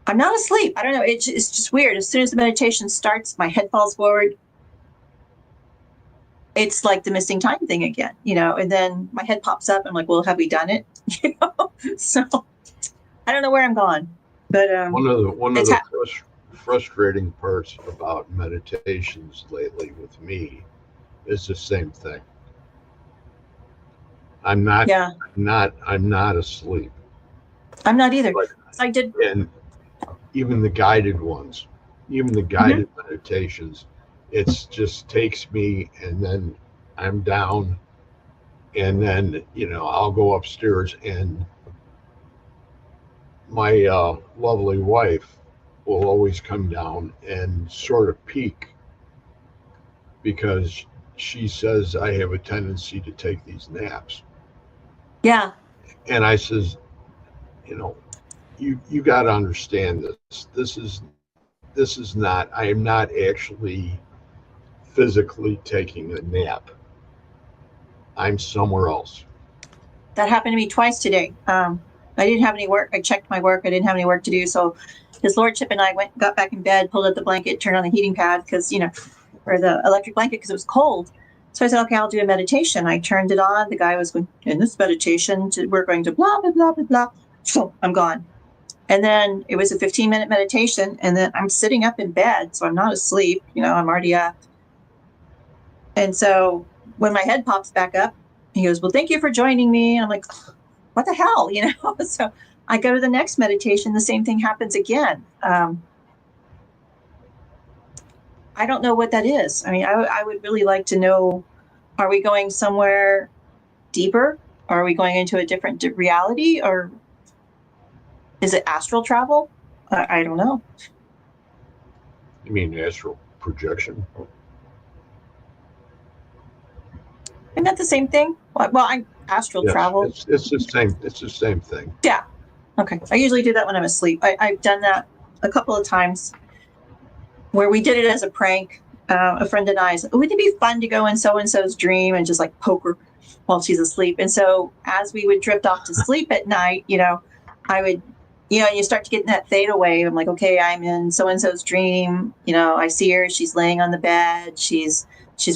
not asleep. I don't know. It's just weird. As soon as the meditation starts, my head falls forward. It's like the missing time thing again, and then my head pops up. I'm like, well, have we done it? So I don't know where I'm going, but one of the frustrating parts about meditations lately with me is the same thing. I'm not asleep. I'm not either. I did, and even the guided ones, even the guided meditations, it just takes me, and then I'm down, and then I'll go upstairs, and my lovely wife will always come down and sort of peek because she says I have a tendency to take these naps. Yeah. And I says, you got to understand this. This is not. I am not actually physically taking a nap. I'm somewhere else. That happened to me twice today. I didn't have any work. I checked my work. I didn't have any work to do. So his lordship and I got back in bed, pulled up the blanket, turned on the heating pad or the electric blanket because it was cold. So I said, okay, I'll do a meditation. I turned it on. The guy was going, in this meditation, we're going to blah, blah, blah, blah, blah. So I'm gone. And then it was a 15-minute meditation. And then I'm sitting up in bed. So I'm not asleep. I'm already up. And so when my head pops back up, he goes, well, thank you for joining me. And I'm like, what the hell? So I go to the next meditation. The same thing happens again. I don't know what that is. I mean, I would really like to know, are we going somewhere deeper? Are we going into a different reality? Or is it astral travel? I don't know. You mean astral projection? Isn't that the same thing? Well, astral travel. It's the same. It's the same thing. Yeah. Okay. I usually do that when I'm asleep. I've done that a couple of times where we did it as a prank. A friend and I said, wouldn't it be fun to go in so-and-so's dream and just like poke her while she's asleep? And so as we would drift off to sleep at night, I would, you start to get in that fade away. I'm like, okay, I'm in so-and-so's dream. I see her. She's laying on the bed. She's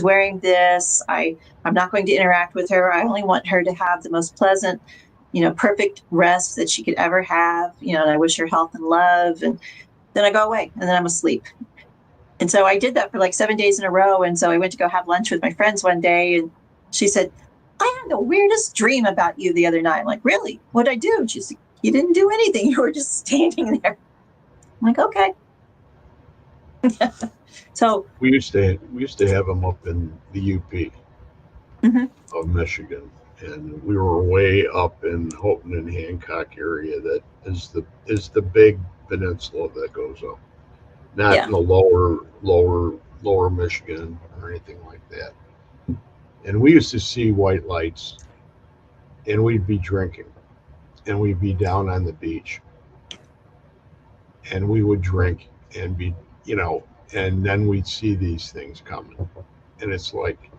wearing this. I'm not going to interact with her. I only want her to have the most pleasant, perfect rest that she could ever have. And I wish her health and love. And then I go away and then I'm asleep. And so I did that for like 7 days in a row. And so I went to go have lunch with my friends one day. And she said, I had the weirdest dream about you the other night. I'm like, really? What'd I do? She said, you didn't do anything. You were just standing there. I'm like, okay. So we used to have them up in the UP of Michigan, and we were way up in Houghton and Hancock area. That is the big peninsula that goes up, not in the lower Michigan or anything like that. And we used to see white lights, and we'd be drinking, and we'd be down on the beach, and we would drink and be, and then we'd see these things coming. And it's like,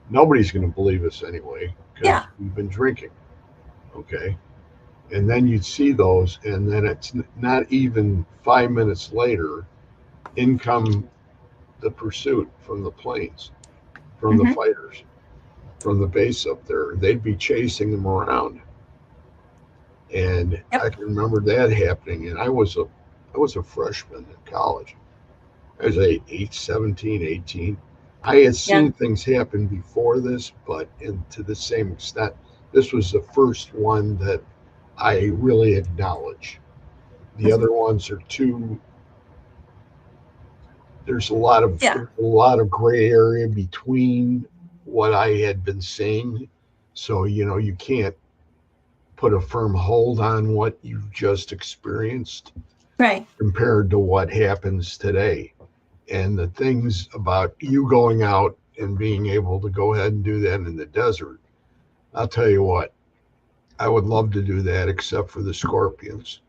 nobody's going to believe us anyway because we've been drinking. Okay. And then you'd see those, and then it's not even 5 minutes later, in come the pursuit from the planes, from the fighters, from the base up there. They'd be chasing them around. And I can remember that happening. And I was a freshman in college. I was 17, 18. I had seen things happen before this, but to the same extent, this was the first one that I really acknowledge. The other ones are too there's Yeah. a lot of gray area between what I had been seeing. So, you can't put a firm hold on what you've just experienced Right. compared to what happens today. And the things about you going out and being able to go ahead and do that in the desert, I'll tell you what, I would love to do that except for the scorpions.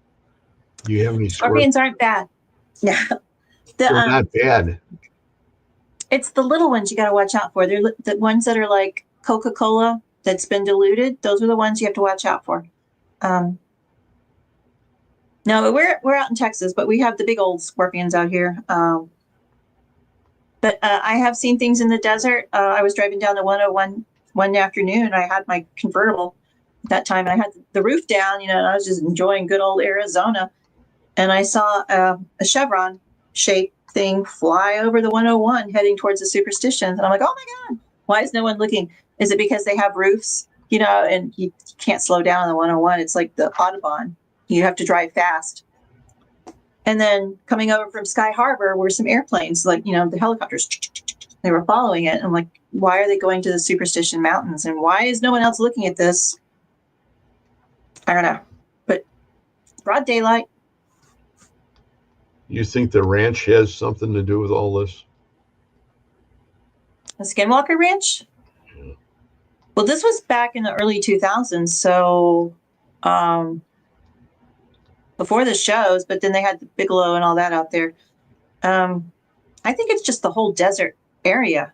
Do you have any Scorpions scorpions? aren't bad. Yeah. The They're not bad. It's the little ones you got to watch out for. They're the ones that are like Coca-Cola that's been diluted. Those are the ones you have to watch out for. Um, no, we're out in Texas, but we have the big old scorpions out here. But I have seen things in the desert. I was driving down the 101 one afternoon. I had my convertible at that time, and I had the roof down, and I was just enjoying good old Arizona. And I saw a chevron shaped thing fly over the 101 heading towards the superstitions. And I'm like, oh my God, why is no one looking? Is it because they have roofs, and you can't slow down on the 101? It's like the Audubon. You have to drive fast. And then coming over from Sky Harbor were some airplanes, like, the helicopters. They were following it. I'm like, why are they going to the Superstition Mountains? And why is no one else looking at this? I don't know. But broad daylight. You think the ranch has something to do with all this? A Skinwalker Ranch? Yeah. Well, this was back in the early 2000s, so before the shows, but then they had the Bigelow and all that out there. I think it's just the whole desert area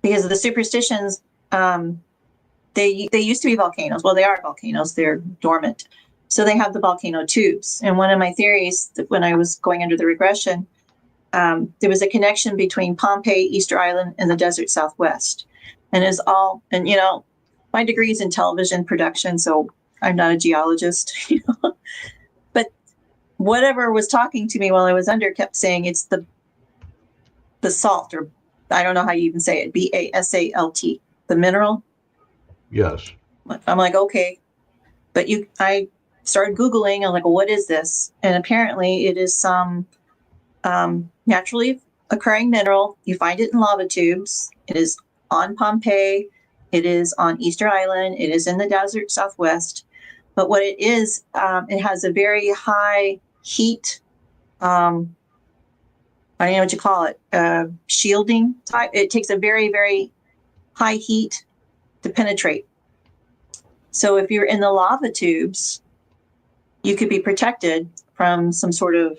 because of the superstitions. They used to be volcanoes. Well, they are volcanoes. They're dormant. So they have the volcano tubes. And one of my theories that when I was going under the regression, there was a connection between Pompeii, Easter Island, and the desert Southwest. And my degree is in television production, so I'm not a geologist. But whatever was talking to me while I was under kept saying it's the basalt, or I don't know how you even say it, BASALT, the mineral. Yes. I'm like, okay. But I started Googling. I'm like, well, what is this? And apparently it is some naturally occurring mineral. You find it in lava tubes. It is on Pompeii. It is on Easter Island. It is in the desert Southwest. But what it is, it has a very high heat, I don't know what you call it, shielding type. It takes a very, very high heat to penetrate. So if you're in the lava tubes, you could be protected from some sort of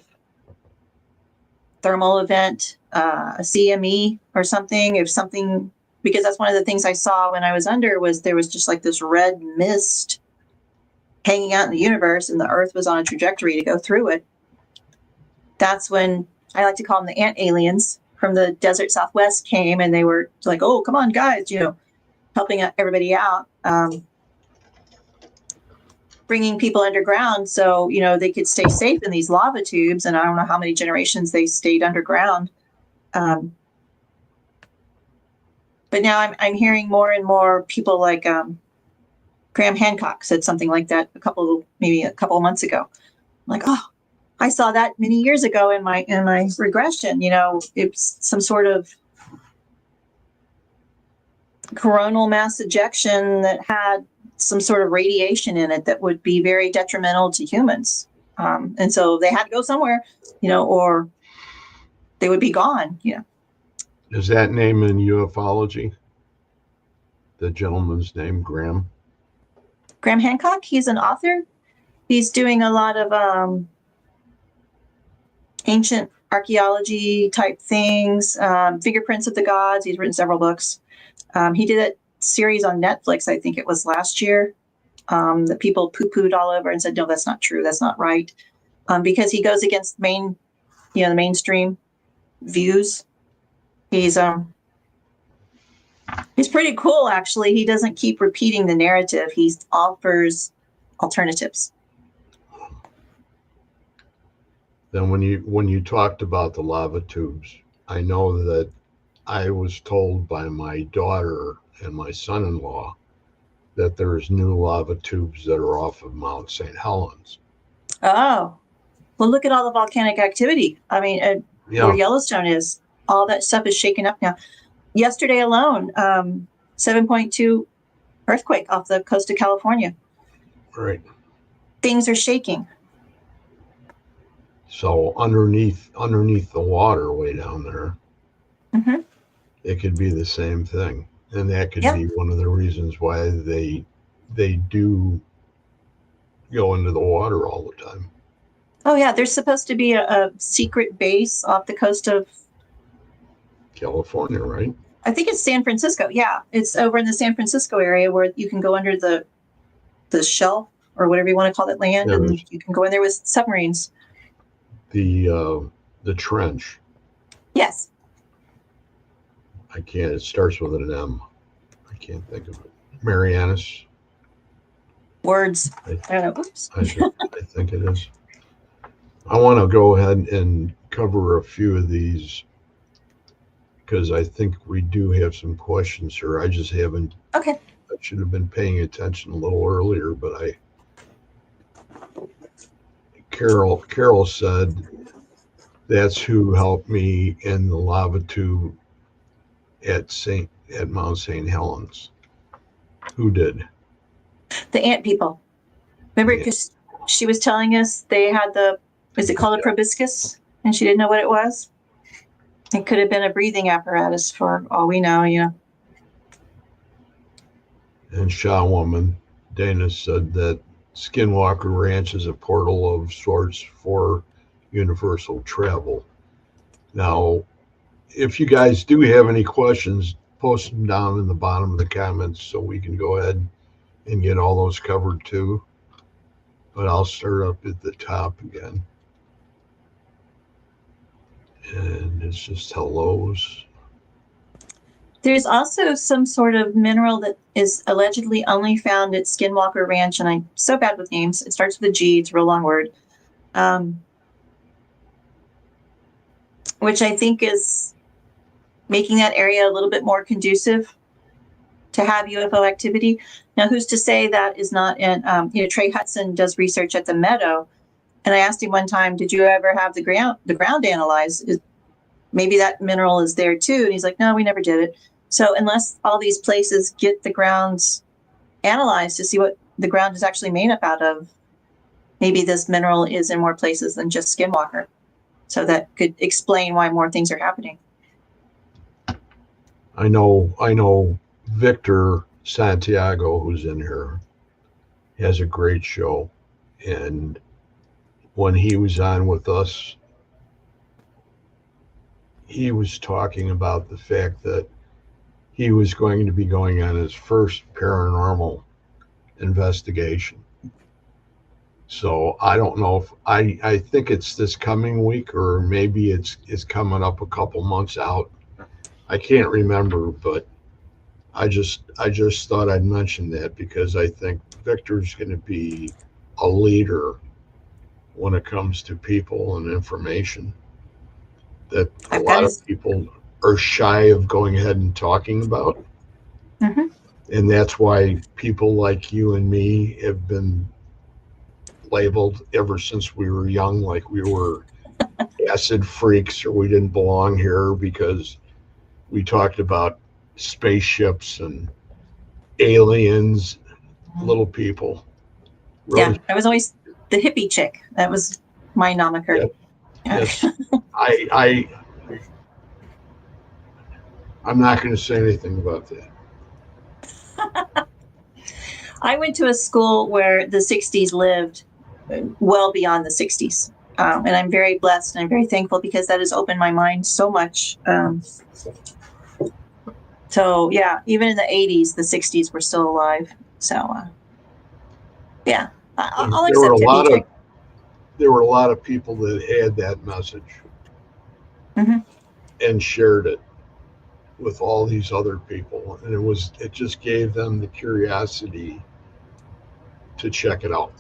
thermal event, a CME or something, because that's one of the things I saw when I was under was there was just like this red mist hanging out in the universe and the earth was on a trajectory to go through it. That's when I like to call them the ant aliens from the desert Southwest came, and they were like, oh, come on, guys, helping everybody out, bringing people underground so, they could stay safe in these lava tubes. And I don't know how many generations they stayed underground. But now I'm hearing more and more people like Graham Hancock said something like that maybe a couple of months ago. I'm like, oh, I saw that many years ago in my regression. It's some sort of coronal mass ejection that had some sort of radiation in it that would be very detrimental to humans. And so they had to go somewhere, or they would be gone. Is that name in ufology? The gentleman's name, Graham? Graham Hancock, he's an author. He's doing a lot of ancient archaeology type things, fingerprints of the gods. He's written several books. He did a series on Netflix, I think it was last year, that people poo-pooed all over and said, no, that's not true. That's not right. Because he goes against the mainstream views. He's pretty cool, actually. He doesn't keep repeating the narrative. He offers alternatives. Then when you talked about the lava tubes, I know that I was told by my daughter and my son-in-law that there's new lava tubes that are off of Mount St. Helens. Oh, well, look at all the volcanic activity. I mean, where Yellowstone is. All that stuff is shaken up now. Yesterday alone, 7.2 earthquake off the coast of California. Right. Things are shaking. So underneath the water way down there, Mm-hmm. it could be the same thing. And that could Yep. be one of the reasons why they do go into the water all the time. Oh yeah, there's supposed to be a secret base off the coast of California, right? I think it's San Francisco. Yeah, it's over in the San Francisco area where you can go under the shelf or whatever you want to call that land, Yeah, and you can go in there with submarines. The trench. Yes. I can't. It starts with an M. I can't think of it. Marianas. Words. I don't know. Oops. I think it is. I want to go ahead and cover a few of these because I think we do have some questions here. I just haven't. Okay. I should have been paying attention a little earlier, but Carol said that's who helped me in the lava tube at Mount St. Helens. Who did? The ant people. Remember, because she was telling us they had is it called a proboscis? And she didn't know what it was. It could have been a breathing apparatus for all we know, And Shaw Woman, Dana said that Skinwalker Ranch is a portal of sorts for universal travel. Now, if you guys do have any questions, post them down in the bottom of the comments so we can go ahead and get all those covered too. But I'll start up at the top again. And it's just hellos. There's also some sort of mineral that is allegedly only found at Skinwalker Ranch, and I'm so bad with names. It starts with a G. It's a real long word. Which I think is making that area a little bit more conducive to have UFO activity. Now, who's to say that is not in, Trey Hudson does research at the Meadow. And I asked him one time, did you ever have the ground analyzed? Maybe that mineral is there too. And he's like, no, we never did it. So unless all these places get the grounds analyzed to see what the ground is actually made up out of, maybe this mineral is in more places than just Skinwalker. So that could explain why more things are happening. I know Victor Santiago, who's in here, has a great show. And when he was on with us, he was talking about the fact that he was going to be going on his first paranormal investigation. So I don't know if I think it's this coming week or maybe it's coming up a couple months out. I can't remember, but I just thought I'd mention that because I think Victor's going to be a leader when it comes to people and information that a lot of people are shy of going ahead and talking about. Mm-hmm. And that's why people like you and me have been labeled ever since we were young, like we were acid freaks or we didn't belong here because we talked about spaceships and aliens, little people. Really. Yeah, I was always the hippie chick. That was my nomiker. Yep. Yes. I'm not going to say anything about that. I went to a school where the 60s lived well beyond the 60s. And I'm very blessed and I'm very thankful because that has opened my mind so much. So, yeah, even in the 80s, the 60s were still alive. So, yeah, I'll accept it. There were a lot of people that had that message and shared it with all these other people. And it just gave them the curiosity to check it out.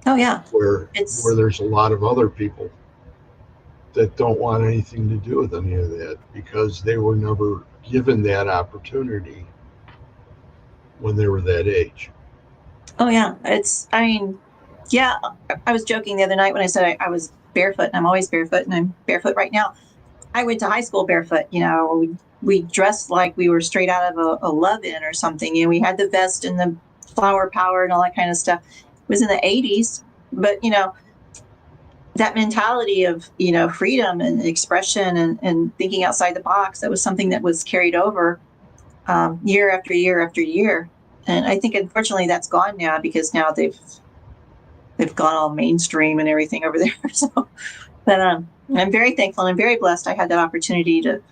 Oh, yeah. Where there's a lot of other people that don't want anything to do with any of that because they were never given that opportunity when they were that age. Oh, yeah. I was joking the other night when I said I was barefoot, and I'm always barefoot, and I'm barefoot right now. I went to high school barefoot. We dressed like we were straight out of a love-in or something. We had the vest and the flower power and all that kind of stuff. It was in the 80s, but that mentality of freedom and expression and thinking outside the box, that was something that was carried over year after year after year. And I think unfortunately that's gone now, because now they've gone all mainstream and everything over there. So, but I'm very thankful and I'm very blessed I had that opportunity to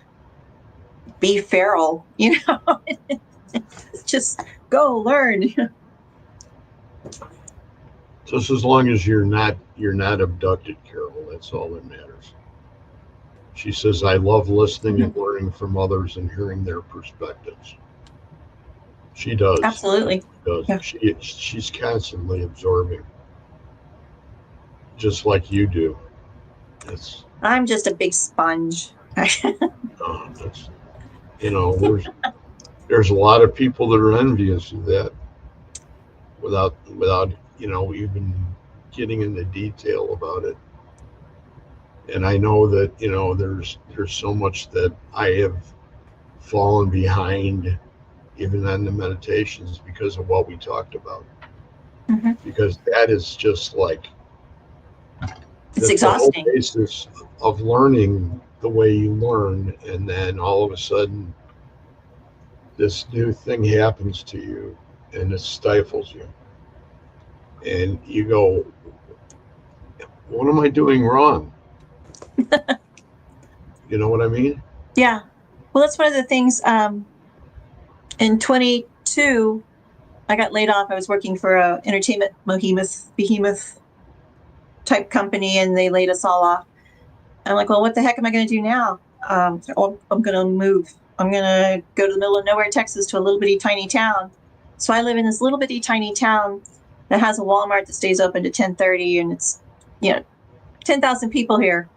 be feral, just go learn. Just as long as you're not abducted, Carol, that's all that matters. She says, I love listening and learning from others and hearing their perspectives. She does. Absolutely. She does. Yeah. She's constantly absorbing, just like you do. I'm just a big sponge. There's a lot of people that are envious of that without even getting into detail about it. And I know that there's so much that I have fallen behind, even on the meditations, because of what we talked about. Mm-hmm. Because that is just like it's exhausting. The whole basis of learning the way you learn, and then all of a sudden this new thing happens to you and it stifles you, and you go, what am I doing wrong? You know what I mean? Yeah. Well, that's one of the things. In 22, I got laid off. I was working for a entertainment behemoth type company, and they laid us all off. I'm like, well, what the heck am I going to do now? I'm going to move. I'm going to go to the middle of nowhere, Texas, to a little bitty tiny town. So I live in this little bitty tiny town that has a Walmart that stays open to 10:30, and it's 10,000 people here.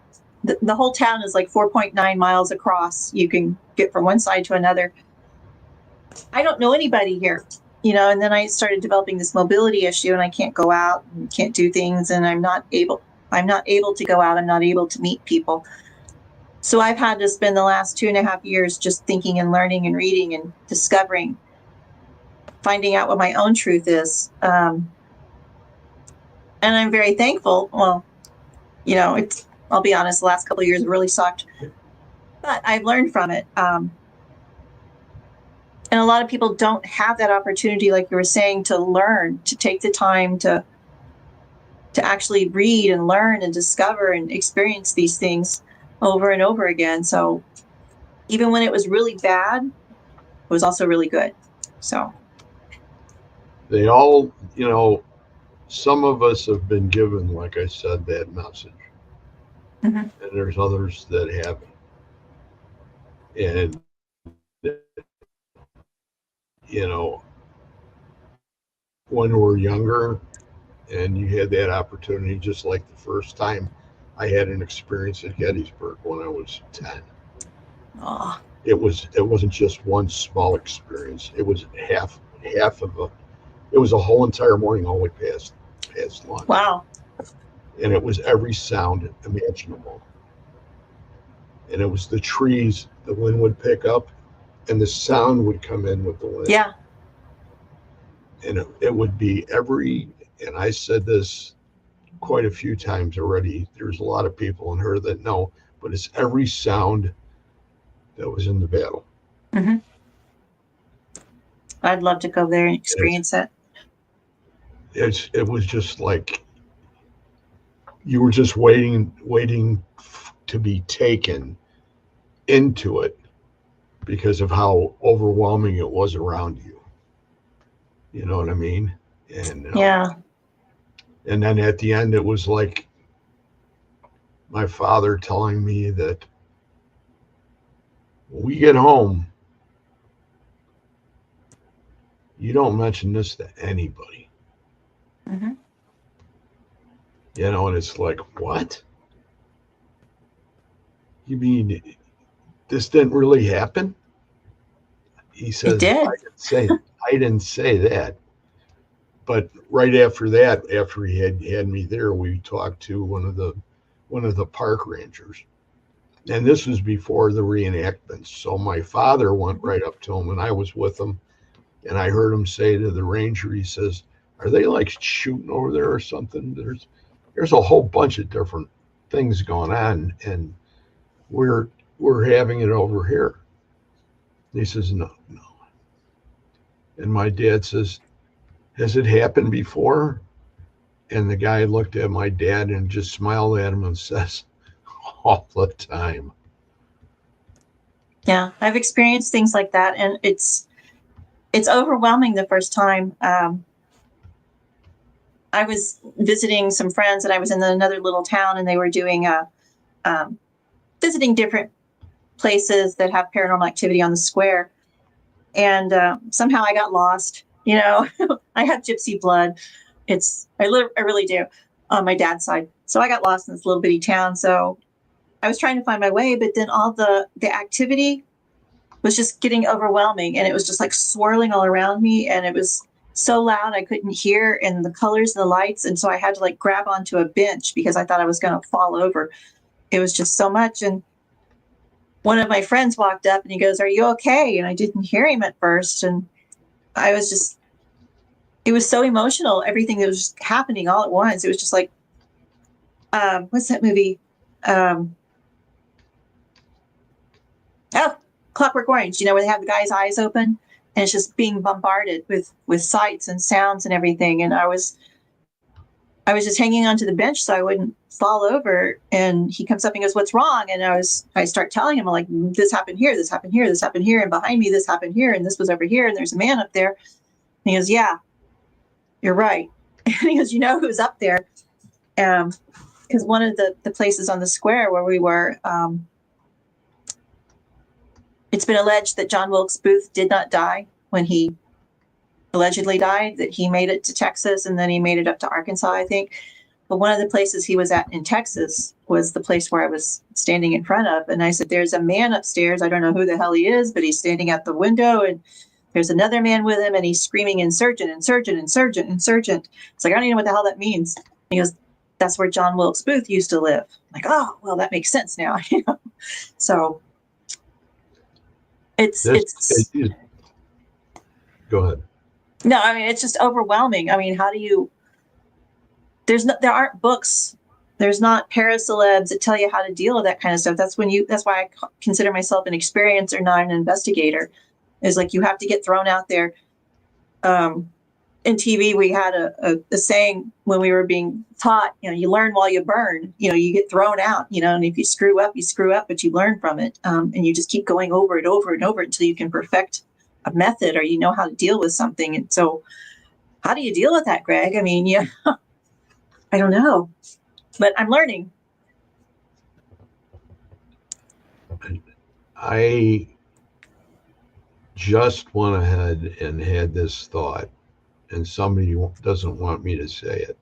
The whole town is like 4.9 miles across. You can get from one side to another. I don't know anybody here, and then I started developing this mobility issue, and I can't go out and can't do things, and I'm not able to go out. I'm not able to meet people. So I've had to spend the last 2.5 years just thinking and learning and reading and discovering, finding out what my own truth is. And I'm very thankful. Well, I'll be honest, the last couple of years really sucked, but I've learned from it. And a lot of people don't have that opportunity, like you were saying, to learn, to take the time to actually read and learn and discover and experience these things over and over again. So even when it was really bad, it was also really good. So they all, some of us have been given, like I said, that message. Mm-hmm. And there's others that haven't. And, when we're younger and you had that opportunity, just like the first time I had an experience at Gettysburg when I was 10. Oh. It wasn't just one small experience. It was half of it was a whole entire morning all the way past lunch. Wow. And it was every sound imaginable. And it was the trees, the wind would pick up and the sound would come in with the wind. Yeah. And it would be and I said this quite a few times already. There's a lot of people in her that know, but it's every sound that was in the battle. Mm-hmm. I'd love to go there and experience it. It was just like you were just waiting to be taken into it because of how overwhelming it was around you. You know what I mean? And yeah. And then at the end, it was like my father telling me that when we get home, you don't mention this to anybody. Mm-hmm. And it's like, what? You mean this didn't really happen? He says, it did. I didn't say that. But right after that, after he had me there, we talked to one of the park rangers. And this was before the reenactments. So my father went right up to him, and I was with him, and I heard him say to the ranger, he says, "Are they like shooting over there or something? There's a whole bunch of different things going on, and we're we're having it over here." And he says, "No, no." And my dad says, "Has it happened before?" And the guy looked at my dad and just smiled at him and says, "All the time." Yeah, I've experienced things like that, and it's overwhelming the first time. I was visiting some friends, and I was in another little town, and they were doing visiting different places that have paranormal activity on the square. And somehow I got lost. You know, I have gypsy blood. I really do on my dad's side. So I got lost in this little bitty town. So I was trying to find my way, but then all the activity was just getting overwhelming, and it was just like swirling all around me, and it was so loud I couldn't hear, and the colors and the lights, and so I had to like grab onto a bench because I thought I was going to fall over. It was just so much. And one of my friends walked up and he goes, "Are you okay?" And I didn't hear him at first, and I was just, it was so emotional, everything that was just happening all at once. It was just like, what's that movie? Oh, Clockwork Orange, you know, where they have the guy's eyes open and it's just being bombarded with sights and sounds and everything. And I was just hanging onto the bench so I wouldn't fall over. And he comes up and goes, "What's wrong?" And I start telling him, like, "This happened here, this happened here, this happened here, and behind me this happened here, and this was over here, and there's a man up there." And he goes, "Yeah, you're right." And he goes, "You know who's up there?" Because one of the places on the square where we were, it's been alleged that John Wilkes Booth did not die when he allegedly died, that he made it to Texas and then he made it up to Arkansas, I think. But one of the places he was at in Texas was the place where I was standing in front of. And I said, "There's a man upstairs. I don't know who the hell he is, but he's standing at the window. And there's another man with him, and he's screaming, 'Insurgent, insurgent, insurgent, insurgent.'" It's like, I don't even know what the hell that means. And he goes, "That's where John Wilkes Booth used to live." I'm like, "Oh, well, that makes sense now." So it's Go ahead. no, I mean, it's just overwhelming. I mean, how do you, there aren't books, there's not paracelebs that tell you how to deal with that kind of stuff. That's why I consider myself an experiencer, not an investigator. Is like, you have to get thrown out there. In TV, we had a saying when we were being taught, you know, you learn while you burn. You know, you get thrown out, you know, and if you screw up, but you learn from it. And you just keep going over it, over and over until you can perfect a method, or you know how to deal with something. And so how do you deal with that, Greg? I mean, yeah, I don't know, but I'm learning. I just went ahead and had this thought, and somebody doesn't want me to say it,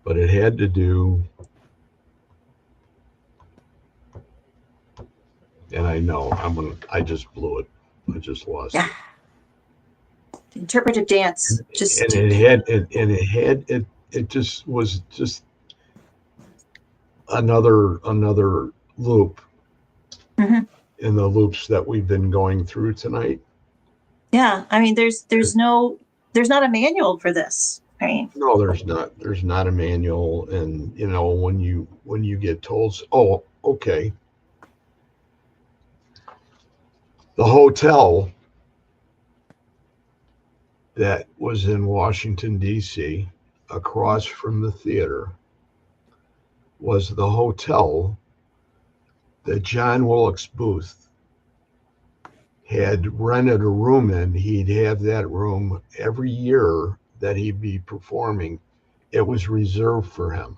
but it had to do, and I know I just blew it. I just lost Yeah. it. Interpretive dance. It just was just another loop Mhm. in the loops that we've been going through tonight. Yeah. I mean, there's not a manual for this. I mean, No, there's not a manual. And you know, when you get told, "Oh, okay," the hotel that was in Washington, D.C., across from the theater, was the hotel that John Wilkes Booth had rented a room in. He'd have that room every year that he'd be performing. It was reserved for him.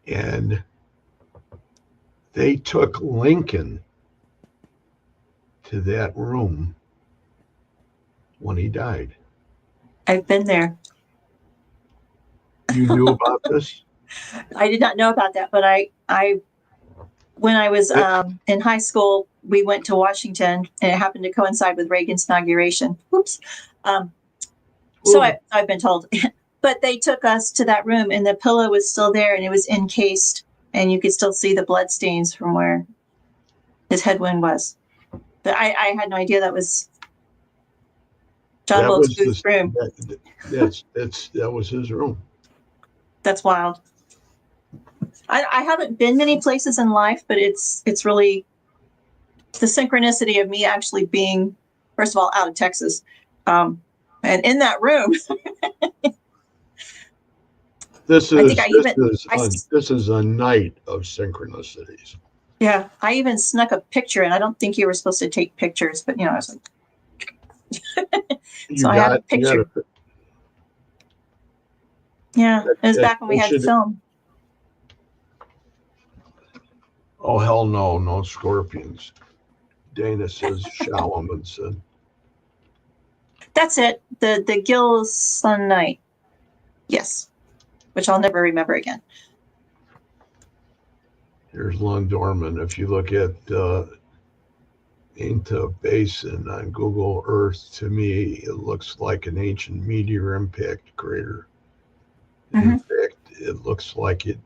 And they took Lincoln to that room when he died. I've been there. You knew about this? I did not know about that, but when I was in high school, we went to Washington, and it happened to coincide with Reagan's inauguration. Oops. So I've been told, but they took us to that room, and the pillow was still there, and it was encased and you could still see the blood stains from where his head wound was. But I had no idea that was John That Wilkes was Booth's room. that was his room. That's wild. I haven't been many places in life, but it's really the synchronicity of me actually being, first of all, out of Texas, and in that room. This I think this is a night of synchronicities. Yeah, I even snuck a picture, and I don't think you were supposed to take pictures, but I was like, I have a picture. Yeah, it was back when we had film. Oh, hell no, no scorpions. Dana says, Shalaman said. That's it. The Gills Sun Night. Yes, which I'll never remember again. Here's Lundorman. If you look at Ainta Basin on Google Earth, to me, it looks like an ancient meteor impact crater. In fact, it looks like it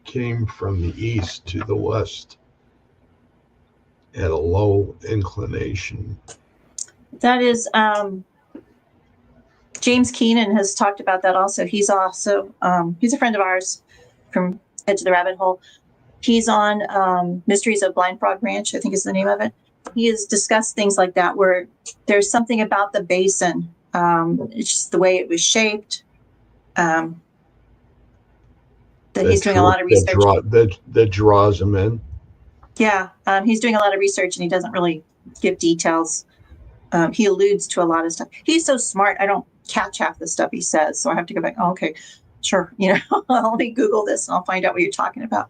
came from the east to the west at a low inclination. That is, James Keenan has talked about that also. He's also, he's a friend of ours from Edge of the Rabbit Hole. He's on Mysteries of Blind Frog Ranch, I think is the name of it. He has discussed things like that, where there's something about the basin. It's just the way it was shaped. That he's doing a lot of research. That draws him in. Yeah, he's doing a lot of research, and he doesn't really give details. He alludes to a lot of stuff. He's so smart, I don't catch half the stuff he says, so I have to go back. Oh, okay, sure. Let me Google this, and I'll find out what you're talking about.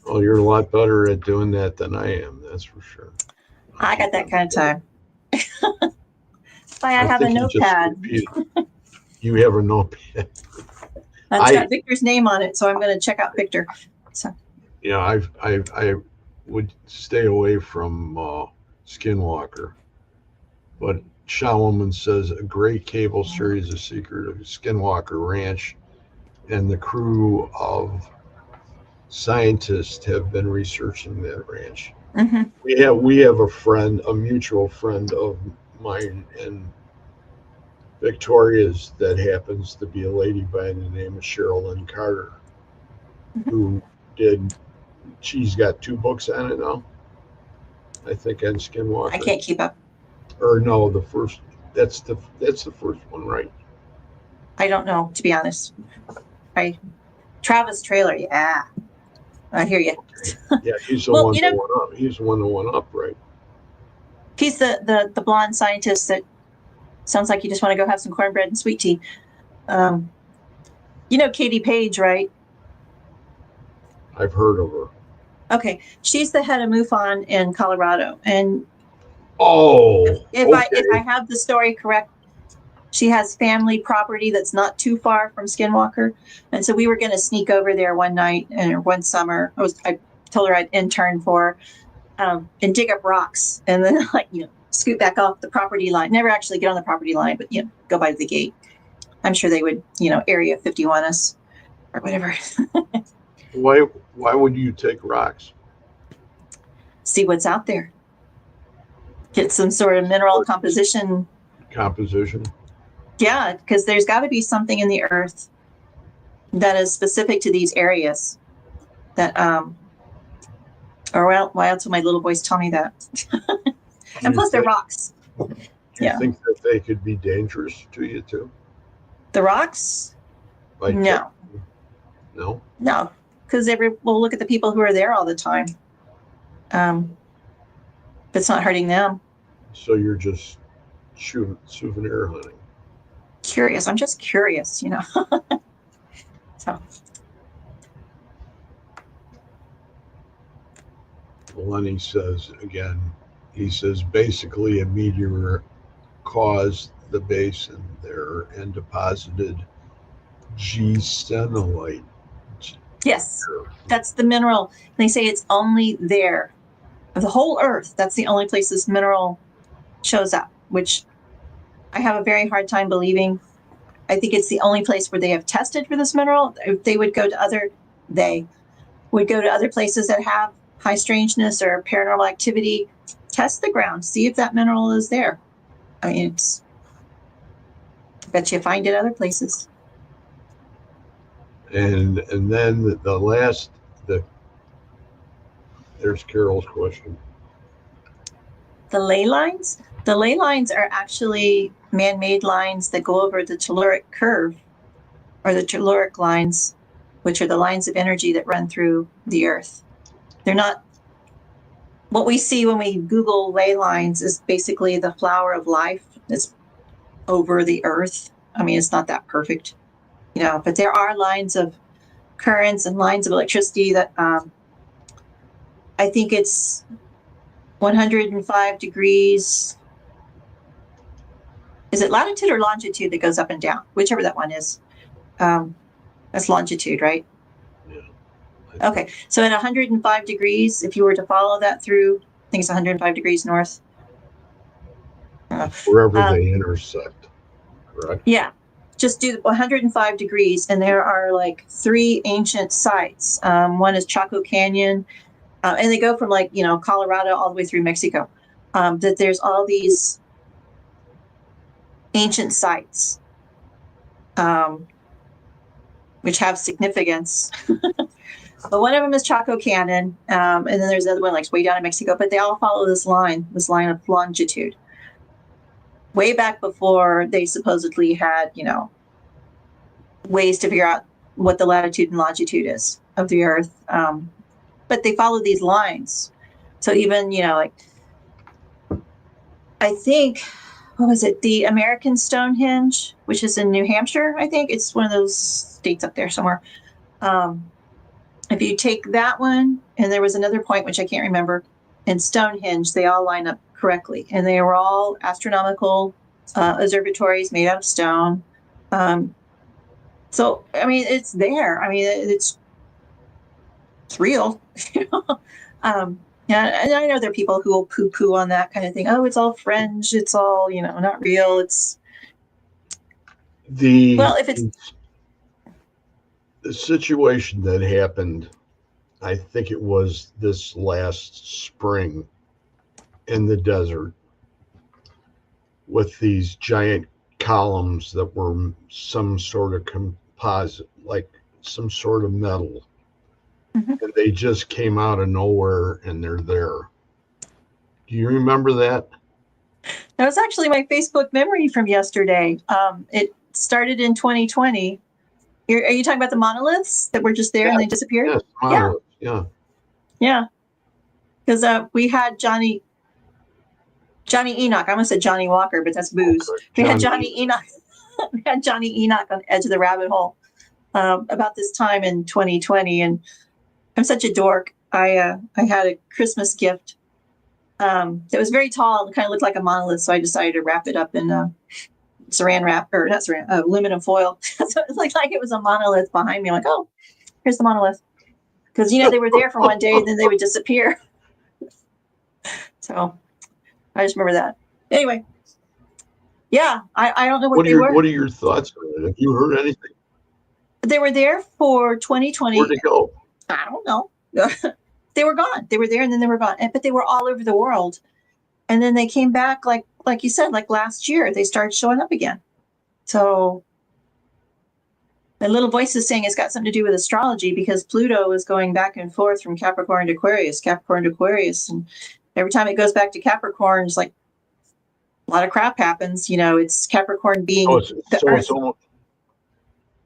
Well, you're a lot better at doing that than I am. That's for sure. I got that kind of time. I have a notepad. You have a notepad. It's got Victor's name on it, so I'm going to check out Victor. So. I would stay away from Skinwalker, but Shalaman says a great cable series, The Secret of Skinwalker Ranch, and the crew of scientists have been researching that ranch. We have a mutual friend of mine in Victoria's that happens to be a lady by the name of Sherilyn Carter, who she's got 2 books on it now, I think, on Skinwalker. I can't keep up. Or no, that's the first one, right? I don't know, to be honest. Travis Trailer, yeah. I hear you. Yeah, he's the one that went up. He's the one that went up, right? He's the blonde scientist that sounds like you just want to go have some cornbread and sweet tea. Katie Page, right? I've heard of her. Okay, she's the head of MUFON in Colorado, and if I have the story correct, she has family property that's not too far from Skinwalker, and so we were going to sneak over there one night and one summer. I told her I'd intern for her, and dig up rocks, and then scoot back off the property line. Never actually get on the property line, but go by the gate. I'm sure they would, Area 51 us or whatever. Why would you take rocks? See what's out there. Get some sort of mineral composition. Yeah, because there's got to be something in the earth that is specific to these areas. Why else would my little boys tell me that? And plus, they're rocks. Do you think that they could be dangerous to you too? The rocks? No. No? No, because we'll look at the people who are there all the time. It's not hurting them. So you're just souvenir hunting. Curious. I'm just curious, So. Lenny says again, he says basically a meteor caused the basin there and deposited G-stenolite. Yes, that's the mineral. They say it's only there. Of the whole earth, that's the only place this mineral shows up, which I have a very hard time believing. I think it's the only place where they have tested for this mineral. If they would go to We'd go to other places that have high strangeness or paranormal activity, test the ground, see if that mineral is there. I mean, I bet you find it other places. And then there's Carol's question. The ley lines? The ley lines are actually man-made lines that go over the telluric curve, or the telluric lines, which are the lines of energy that run through the earth. They're not, what we see when we Google ley lines is basically the flower of life that's over the earth. I mean, it's not that perfect, but there are lines of currents and lines of electricity that I think it's 105 degrees. Is it latitude or longitude that goes up and down? Whichever that one is. That's longitude, right? Yeah. Okay. So at 105 degrees, if you were to follow that through, I think it's 105 degrees north. Wherever they intersect, correct? Yeah. Just do 105 degrees, and there are like 3 ancient sites. One is Chaco Canyon, and they go from Colorado all the way through Mexico. That there's all these ancient sites, which have significance. But one of them is Chaco Canyon, and then there's another one like way down in Mexico. But they all follow this line of longitude. Way back before they supposedly had, ways to figure out what the latitude and longitude is of the Earth. But they follow these lines. So even, I think, what was it? The American Stonehenge, which is in New Hampshire, I think. It's one of those states up there somewhere. If you take that one, and there was another point, which I can't remember, in Stonehenge, they all line up correctly. And they were all astronomical observatories made out of stone. So, I mean, it's there. I mean, it's real. Yeah, and I know there are people who will poo-poo on that kind of thing. Oh, it's all fringe. It's all, not real. It's if it's the situation that happened, I think it was this last spring in the desert with these giant columns that were some sort of composite, like some sort of metal. Mm-hmm. And they just came out of nowhere and they're there. Do you remember that? That was actually my Facebook memory from yesterday. It started in 2020. Are you talking about the monoliths that were just there and they disappeared? Yes, monoliths. Yeah. Because we had Johnny Enoch. I almost said Johnny Walker, but that's booze. We had Johnny Enoch. We had Johnny Enoch on the edge of the rabbit hole about this time in 2020, and I'm such a dork. I had a Christmas gift that was very tall and kind of looked like a monolith, so I decided to wrap it up in saran wrap, or not saran, aluminum foil. So it looked like it was a monolith behind me. I'm like, oh, here's the monolith, because they were there for one day and then they would disappear. So I just remember that. Anyway, yeah, I don't know what they were. What are your thoughts on it? Have you heard anything? They were there for 2020. Where'd they go? I don't know. They were gone. They were there and then they were gone. But they were all over the world. And then they came back, like you said, like last year, they started showing up again. So the little voice is saying it's got something to do with astrology, because Pluto is going back and forth from Capricorn to Aquarius. And every time it goes back to Capricorn, it's like a lot of crap happens. It's Capricorn being Earth.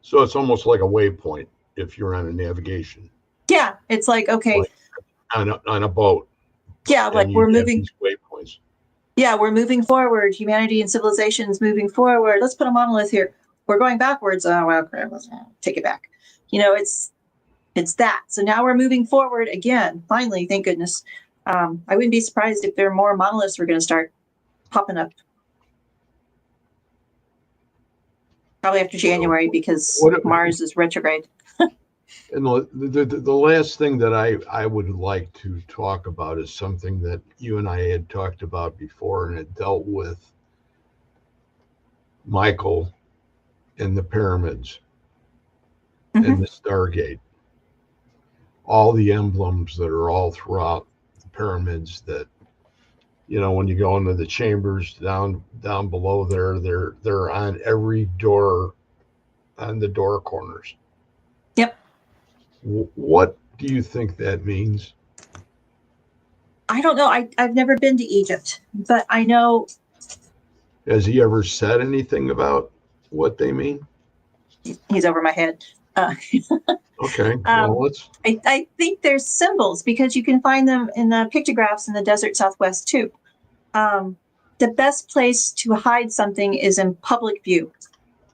So it's almost like a waypoint if you're on a navigation. Yeah, it's like, okay. Like on a boat. Yeah, like we're moving. These waypoints. Yeah, we're moving forward. Humanity and civilization is moving forward. Let's put a monolith here. We're going backwards. Oh, well, let's take it back. It's that. So now we're moving forward again. Finally, thank goodness. I wouldn't be surprised if there are more monoliths we're going to start popping up. Probably after January, because Mars is retrograde. And the last thing that I would like to talk about is something that you and I had talked about before, and it dealt with Michael and the pyramids and the Stargate. all the emblems that are all throughout the pyramids that, when you go into the chambers down below there, they're on every door, on the door corners. Yep. What do you think that means? I don't know. I've never been to Egypt, but I know. Has he ever said anything about what they mean? He's over my head. Okay. Well, I think there's symbols because you can find them in the pictographs in the desert Southwest too. The best place to hide something is in public view.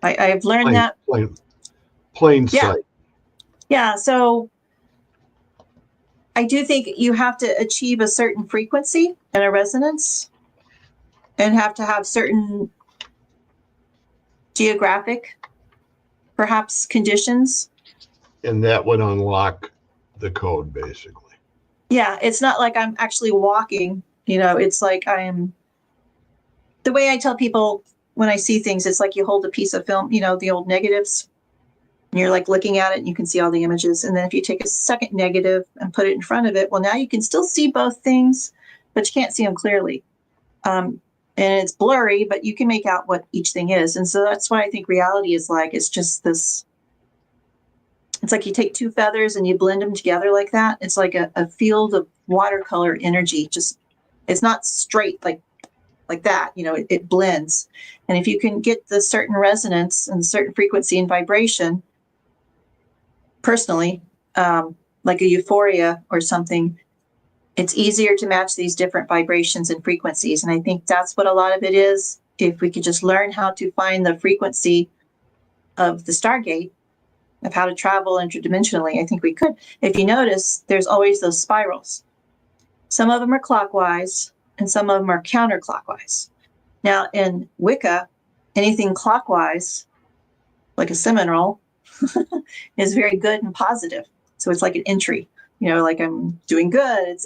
I've learned that. Plain sight. Yeah. So I do think you have to achieve a certain frequency and a resonance and have to have certain geographic, perhaps, conditions. And that would unlock the code, basically. Yeah, it's not like I'm actually walking, it's like I am. The way I tell people when I see things, it's like you hold a piece of film, the old negatives, and you're like looking at it and you can see all the images. And then if you take a second negative and put it in front of it, well, now you can still see both things, but you can't see them clearly. And it's blurry, but you can make out what each thing is. And so that's what I think reality is like. It's just this. It's like you take two feathers and you blend them together like that. It's like a field of watercolor energy. Just, it's not straight like that. It blends. And if you can get the certain resonance and certain frequency and vibration, personally, like a euphoria or something, it's easier to match these different vibrations and frequencies. And I think that's what a lot of it is. If we could just learn how to find the frequency of the Stargate, of how to travel interdimensionally, I think we could. If you notice, there's always those spirals. Some of them are clockwise and some of them are counterclockwise. Now, in Wicca, anything clockwise, like a Seminole, is very good and positive. So it's like an entry, like I'm doing good.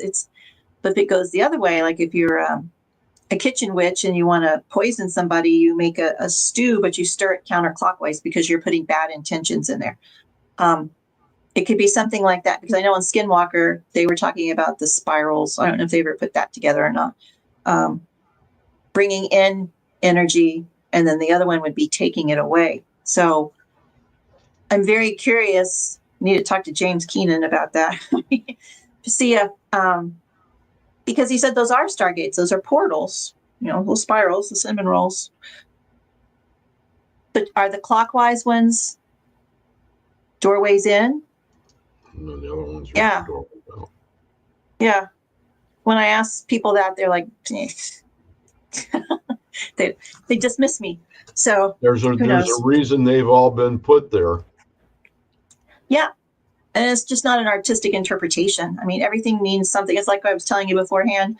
But if it goes the other way, like if you're a kitchen witch and you want to poison somebody, you make a stew, but you stir it counterclockwise because you're putting bad intentions in there. It could be something like that, because I know on Skinwalker, they were talking about the spirals. I don't know if they ever put that together or not. Bringing in energy, and then the other one would be taking it away. So I'm very curious. I need to talk to James Keenan about that to see if, because he said those are stargates, those are portals, those spirals, the cinnamon rolls. But are the clockwise ones doorways in? No, the other ones Yeah. doorways out. Yeah. When I ask people that, they're like, they dismiss me. So there's a reason they've all been put there. Yeah. And it's just not an artistic interpretation. I mean, everything means something. It's like I was telling you beforehand.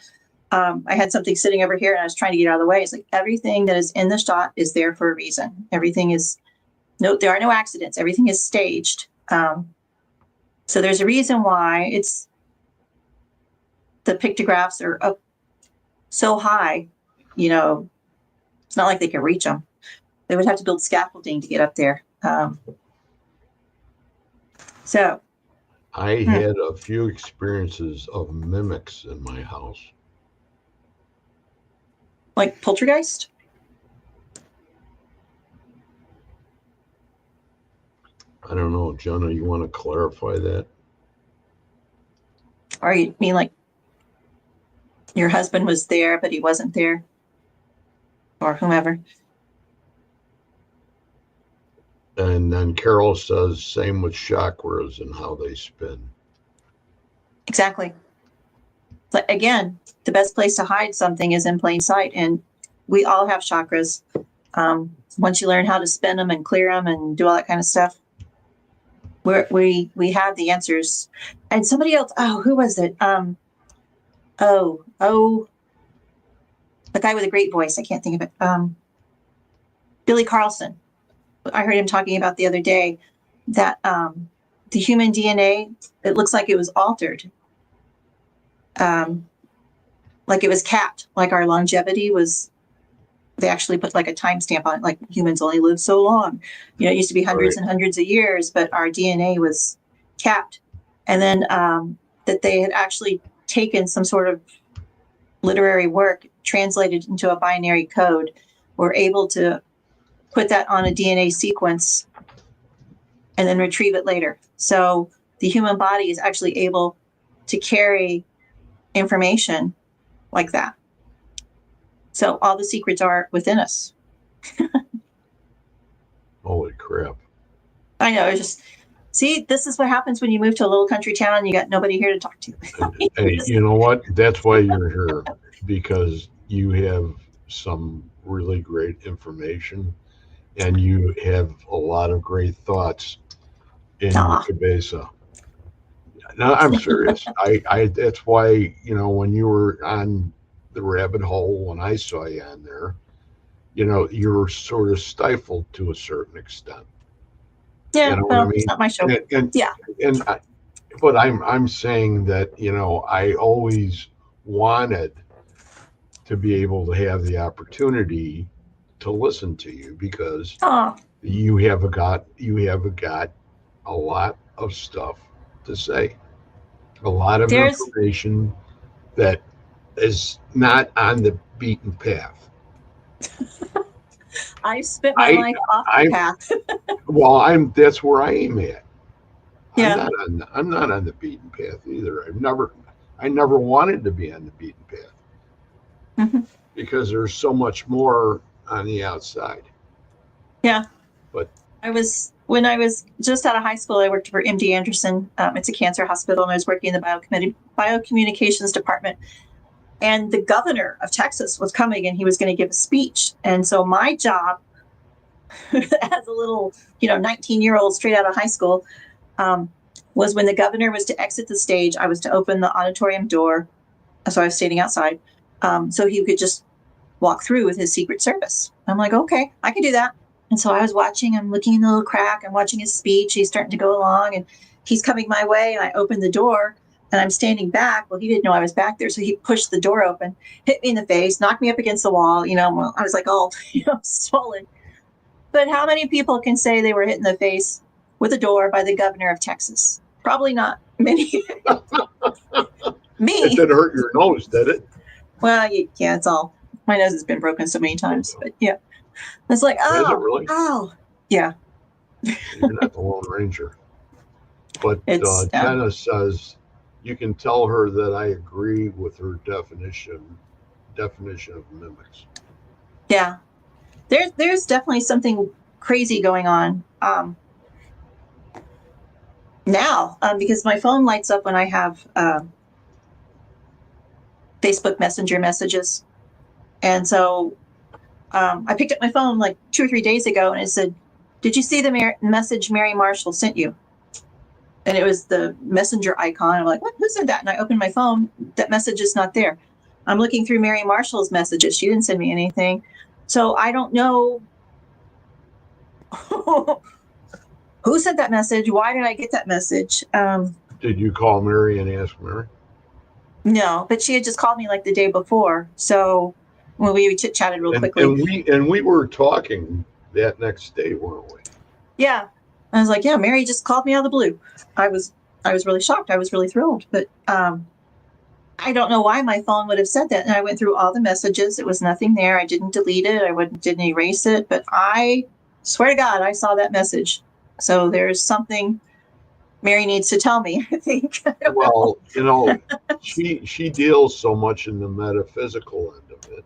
I had something sitting over here and I was trying to get out of the way. It's like everything that is in the shot is there for a reason. Everything is, there are no accidents. Everything is staged. So there's a reason why the pictographs are up so high, it's not like they can reach them. They would have to build scaffolding to get up there. So I had a few experiences of mimics in my house. Like poltergeist? I don't know, Jenna, you want to clarify that? Or you mean like your husband was there, but he wasn't there? Or whomever. And then Carol says, same with chakras and how they spin. Exactly. But again, the best place to hide something is in plain sight. And we all have chakras. Once you learn how to spin them and clear them and do all that kind of stuff, we have the answers. And somebody else, who was it? The guy with a great voice. I can't think of it. Billy Carlson. I heard him talking about the other day that the human DNA, it looks like it was altered. Like it was capped, like our longevity was, they actually put like a timestamp on it, like humans only live so long. It used to be hundreds and hundreds of years, but our DNA was capped and then that they had actually taken some sort of literary work, translated into a binary code, were able to put that on a DNA sequence and then retrieve it later. So the human body is actually able to carry information like that. So all the secrets are within us. Holy crap. I know. It's just, see, this is what happens when you move to a little country town and you got nobody here to talk to. Hey, you know what? That's why you're here, because you have some really great information and you have a lot of great thoughts in your Aw. cabeza. No, I'm serious. I that's why, when you were on the rabbit hole, when I saw you on there, you were sort of stifled to a certain extent. You Yeah, know what I well, it's mean? not my show. And Yeah. and but I'm saying that, I always wanted to be able to have the opportunity to listen to you, because Oh, you have got a lot of stuff to say, a lot of there's, information that is not on the beaten path. I spent my I life off the I'm path. well, that's where I am at. Yeah. I'm not on the beaten path either. I never wanted to be on the beaten path, Mhm. because there's so much more on the outside. Yeah. But When I was just out of high school, I worked for MD Anderson. It's a cancer hospital, and I was working in the biocommunications department. And the governor of Texas was coming, and he was going to give a speech. And so my job, as a little, 19-year-old straight out of high school, was when the governor was to exit the stage, I was to open the auditorium door. So I was standing outside, so he could just walk through with his Secret Service. I'm like, okay, I can do that. And so I was watching, I'm looking in the little crack, I'm watching his speech. He's starting to go along, and he's coming my way. And I opened the door, and I'm standing back. Well, he didn't know I was back there. So he pushed the door open, hit me in the face, knocked me up against the wall. Well, I was like, all, swollen. But how many people can say they were hit in the face with a door by the governor of Texas? Probably not many. it Me. didn't hurt your nose, did it? Well, yeah, it's all. My nose has been broken so many times, but yeah. It's like, Is it oh, really? oh, yeah. You're not the Lone Ranger. But It's Jenna says you can tell her that I agree with her definition of mimics. yeah. There's definitely something crazy going on now, because my phone lights up when I have Facebook Messenger messages, and so I picked up my phone like 2 or 3 days ago, and it said, "Did you see the message Mary Marshall sent you?" And it was the messenger icon. I'm like, what? Who said that? And I opened my phone. That message is not there. I'm looking through Mary Marshall's messages. She didn't send me anything. So I don't know who sent that message. Why did I get that message? Did you call Mary and ask Mary? No, but she had just called me like the day before. So we chit chatted real quickly. And we were talking that next day, weren't we? Yeah. I was like, yeah, Mary just called me out of the blue. I was really shocked. I was really thrilled. But I don't know why my phone would have said that. And I went through all the messages. It was nothing there. I didn't delete it. Didn't erase it. But I swear to God, I saw that message. So there's something Mary needs to tell me, I think. Well, she deals so much in the metaphysical end of it,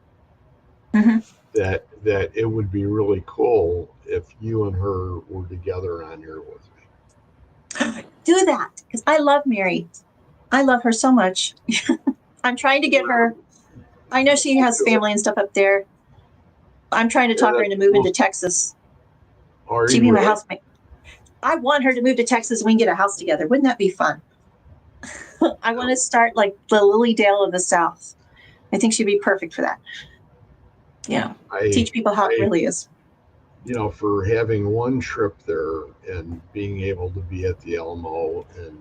mm-hmm. that it would be really cool if you and her were together on here with me. Do that, because I love Mary. I love her so much. I'm trying to get her. I know she has family and stuff up there. I'm trying to talk her into moving to Texas. She'd be my housemate. I want her to move to Texas and we can get a house together. Wouldn't that be fun? I want to start like the Lily Dale of the South. I think she'd be perfect for that. Teach people how it really is. For having one trip there and being able to be at the Alamo and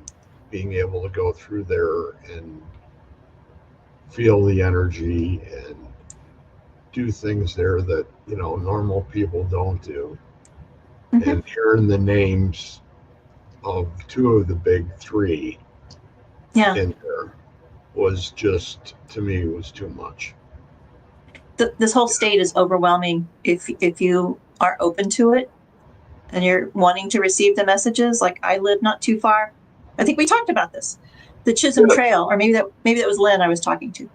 being able to go through there and feel the energy and do things there that, normal people don't do. Mm-hmm. And hearing the names of two of the big three Yeah. in there was just, to me, was too much. This whole state is overwhelming if you are open to it and you're wanting to receive the messages. Like I live not too far. I think we talked about this. The Chisholm Yeah. Trail, or maybe that was Lynn I was talking to.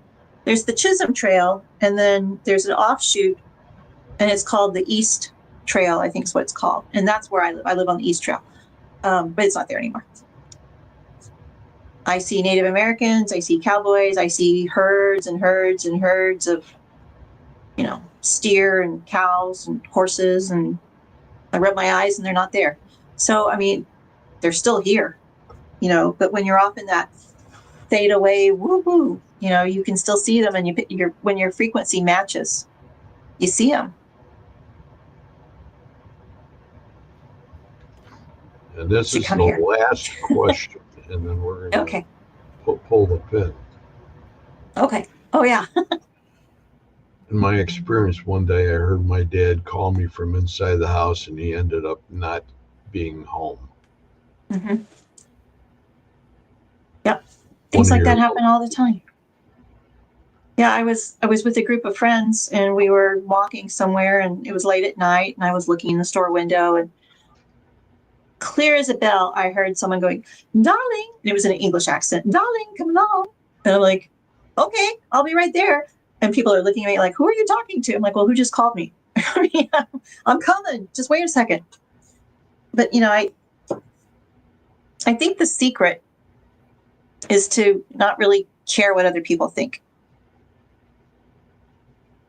There's the Chisholm Trail, and then there's an offshoot, and it's called the East Trail, I think is what it's called. And that's where I live. I live on the East Trail. But it's not there anymore. I see Native Americans, I see cowboys, I see herds and herds and herds of, steer and cows and horses, and I rub my eyes and they're not there. So, I mean, they're still here, but when you're off in that fade away, woo woo, you can still see them, and when your frequency matches, you see them. And this is the last question, and then we're going to pull the pin. Okay. Oh, yeah. In my experience, one day I heard my dad call me from inside the house, and he ended up not being home. Mm-hmm. Yep. Things like that happen all the time. Yeah, I was with a group of friends, and we were walking somewhere, and it was late at night, and I was looking in the store window, and clear as a bell, I heard someone going, "Darling," and it was in an English accent, "Darling, come along." And I'm like, "Okay, I'll be right there." And people are looking at me like, "Who are you talking to?" I'm like, "Well, who just called me?" Yeah, I'm coming. Just wait a second. But I think the secret is to not really care what other people think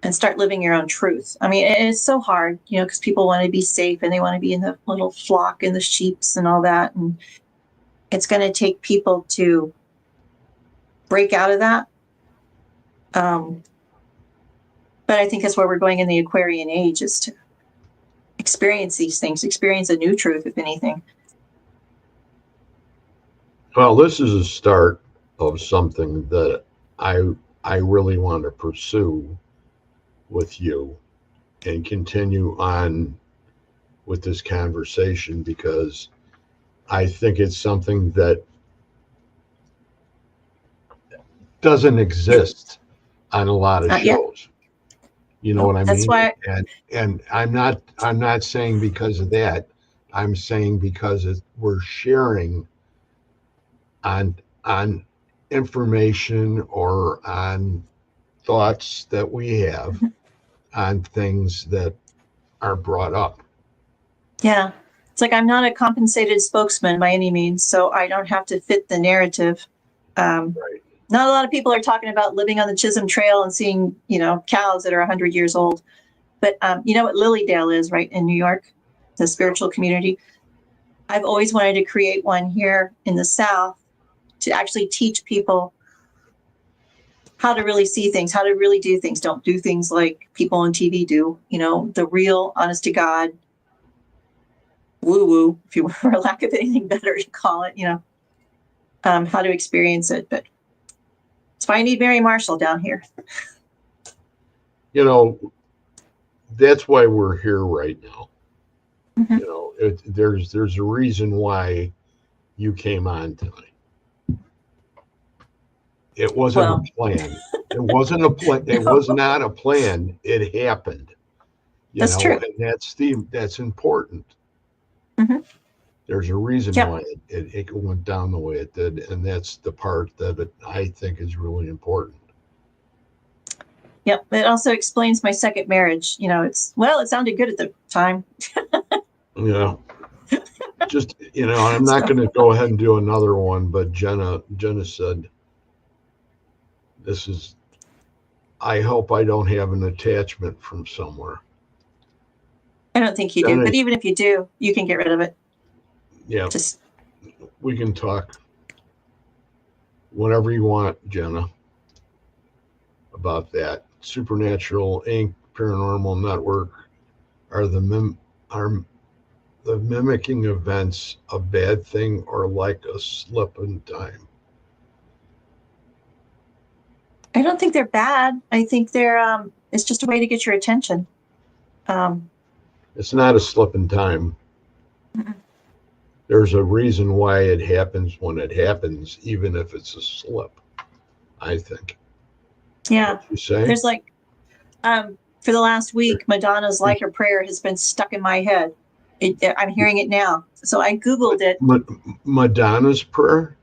and start living your own truth. I mean, it's so hard, because people want to be safe and they want to be in the little flock and the sheeps and all that. And it's going to take people to break out of that. But I think that's where we're going in the Aquarian age, is to experience these things, experience a new truth, if anything. Well, this is a start of something that I really want to pursue with you and continue on with this conversation, because I think it's something that doesn't exist on a lot of shows. You know what I mean? That's why. And I'm not saying because of that. I'm saying because we're sharing on information or on thoughts that we have on things that are brought up. Yeah. It's like I'm not a compensated spokesman by any means, so I don't have to fit the narrative. Right. Not a lot of people are talking about living on the Chisholm Trail and seeing, cows that are 100 years old. But you know what Lilydale is, right, in New York, the spiritual community? I've always wanted to create one here in the South to actually teach people how to really see things, how to really do things. Don't do things like people on TV do, the real, honest to God, woo-woo, if you, for lack of anything better to call it, how to experience it. But that's why I need Mary Marshall down here. That's why we're here right now. Mm-hmm. There's a reason why you came on tonight. It wasn't a plan. It wasn't a plan. It was not a plan. It happened. That's true. And that's important. Mm-hmm. There's a reason why it went down the way it did, and that's the part that I think is really important. Yep. It also explains my second marriage. It sounded good at the time. Just, I'm not going to go ahead and do another one, but Jenna said, I hope I don't have an attachment from somewhere. I don't think you do, but even if you do, you can get rid of it. Yeah. We can talk whenever you want, Jenna, about that. Supernatural Inc., Paranormal Network, are the mimicking events a bad thing or like a slip in time? I don't think they're bad. I think they're it's just a way to get your attention. It's not a slip in time. Mm-mm. there's a reason why it happens when it happens, even if it's a slip, I think. Yeah. What you say? There's like, for the last week, Madonna's Like a Prayer has been stuck in my head. I'm hearing it now. So I Googled it. Madonna's prayer?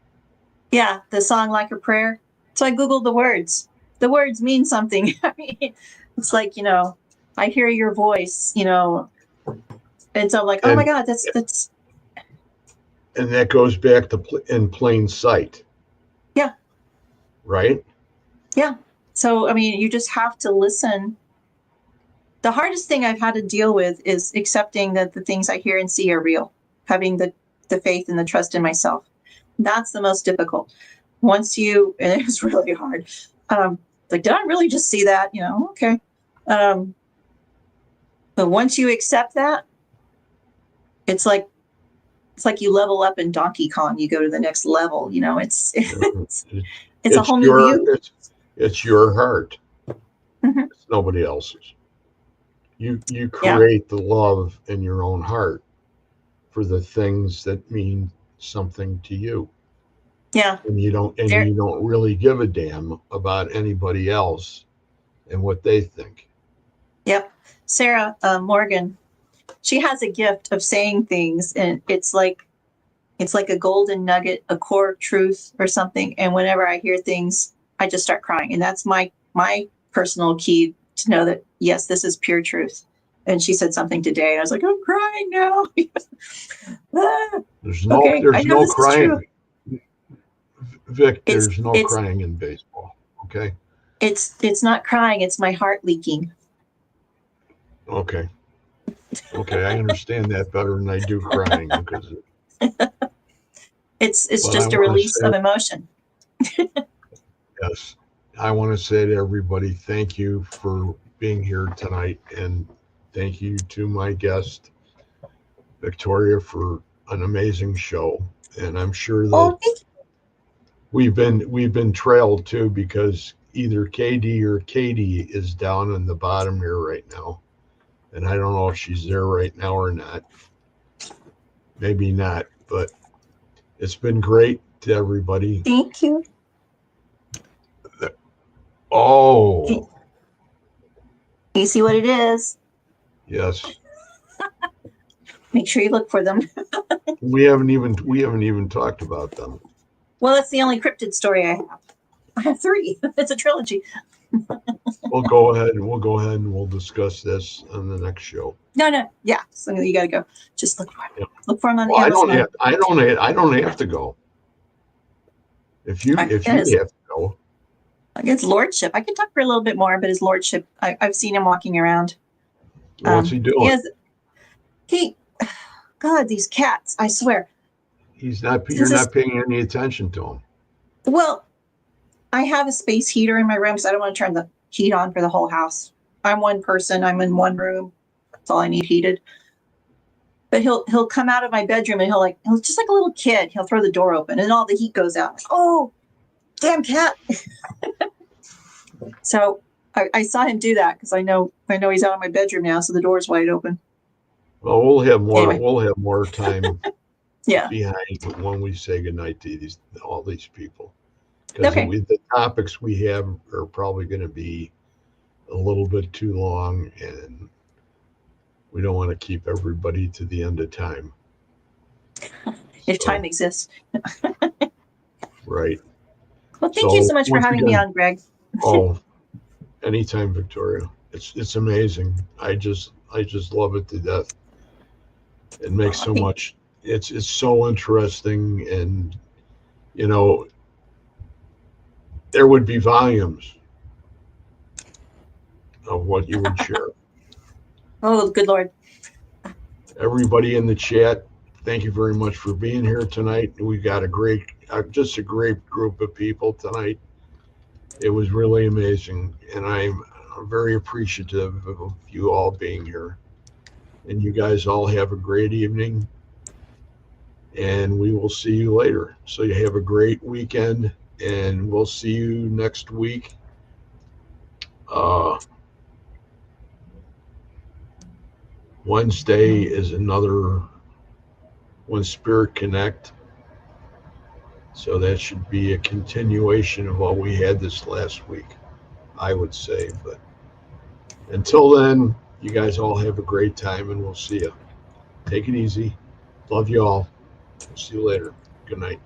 Yeah, the song Like a Prayer. So I Googled the words. The words mean something. I mean, it's like, I hear your voice, and so I'm like, oh my God, that's. And that goes back to in plain sight. Yeah. Right? Yeah. So, I mean, you just have to listen. The hardest thing I've had to deal with is accepting that the things I hear and see are real, having the faith and the trust in myself. That's the most difficult. And it's really hard. Like, did I really just see that? Okay. But once you accept that, it's like you level up in Donkey Kong. You go to the next level. It's a whole new view. It's your heart. Mm-hmm. It's nobody else's. You create the love in your own heart for the things that mean something to you. Yeah. And you don't really give a damn about anybody else and what they think. Yep. Sarah Morgan, she has a gift of saying things, and it's like a golden nugget, a core truth or something. And whenever I hear things, I just start crying. And that's my personal key to know that, yes, this is pure truth. And she said something today, and I was like, I'm crying now. There's no crying. Vic, there's no it's crying in baseball. Okay. It's not crying. It's my heart leaking. Okay. Okay. I understand that better than I do crying because it's just a release of emotion. Yes. I want to say to everybody, thank you for being here tonight. And thank you to my guest, Victoria, for an amazing show. And I'm sure that we've been trailed too, because either KD or Katie is down in the bottom here right now. And I don't know if she's there right now or not. Maybe not, but it's been great to everybody. Thank you. Oh. You see what it is? Yes. Make sure you look for them. We haven't even talked about them. Well, that's the only cryptid story I have. I have 3. It's a trilogy. We'll go ahead and we'll discuss this on the next show. No. Yeah. So you got to go. Just look for them. Yep. Look for them on Amazon. I don't have to go. If you have to go. It's lordship. I can talk for a little bit more, but his lordship, I've seen him walking around. What's he doing? God, these cats, I swear. You're not paying any attention to him. Well, I have a space heater in my room because I don't want to turn the heat on for the whole house. I'm one person. I'm in one room. That's all I need heated. But he'll come out of my bedroom and he'll just like a little kid. He'll throw the door open and all the heat goes out. Oh, damn cat. So I saw him do that because I know he's out of my bedroom now, so the door's wide open. Well, we'll have more. Anyway. We'll have more time. Yeah. Behind when we say goodnight to all these people, because the topics we have are probably going to be a little bit too long, and we don't want to keep everybody to the end of time. If time exists. Right. Well, thank you so much for having me on, Greg. Oh, anytime, Victoria. It's amazing. I just love it to death. It makes so much. It's so interesting, and there would be volumes of what you would share. Oh, good Lord. Everybody in the chat, thank you very much for being here tonight. We got a great group of people tonight. It was really amazing, and I'm very appreciative of you all being here. And you guys all have a great evening, and we will see you later. So you have a great weekend, and we'll see you next week. Wednesday is another when Spirit Connect. So that should be a continuation of what we had this last week, I would say. But until then, you guys all have a great time, and we'll see you. Take it easy. Love you all. We'll see you later. Good night.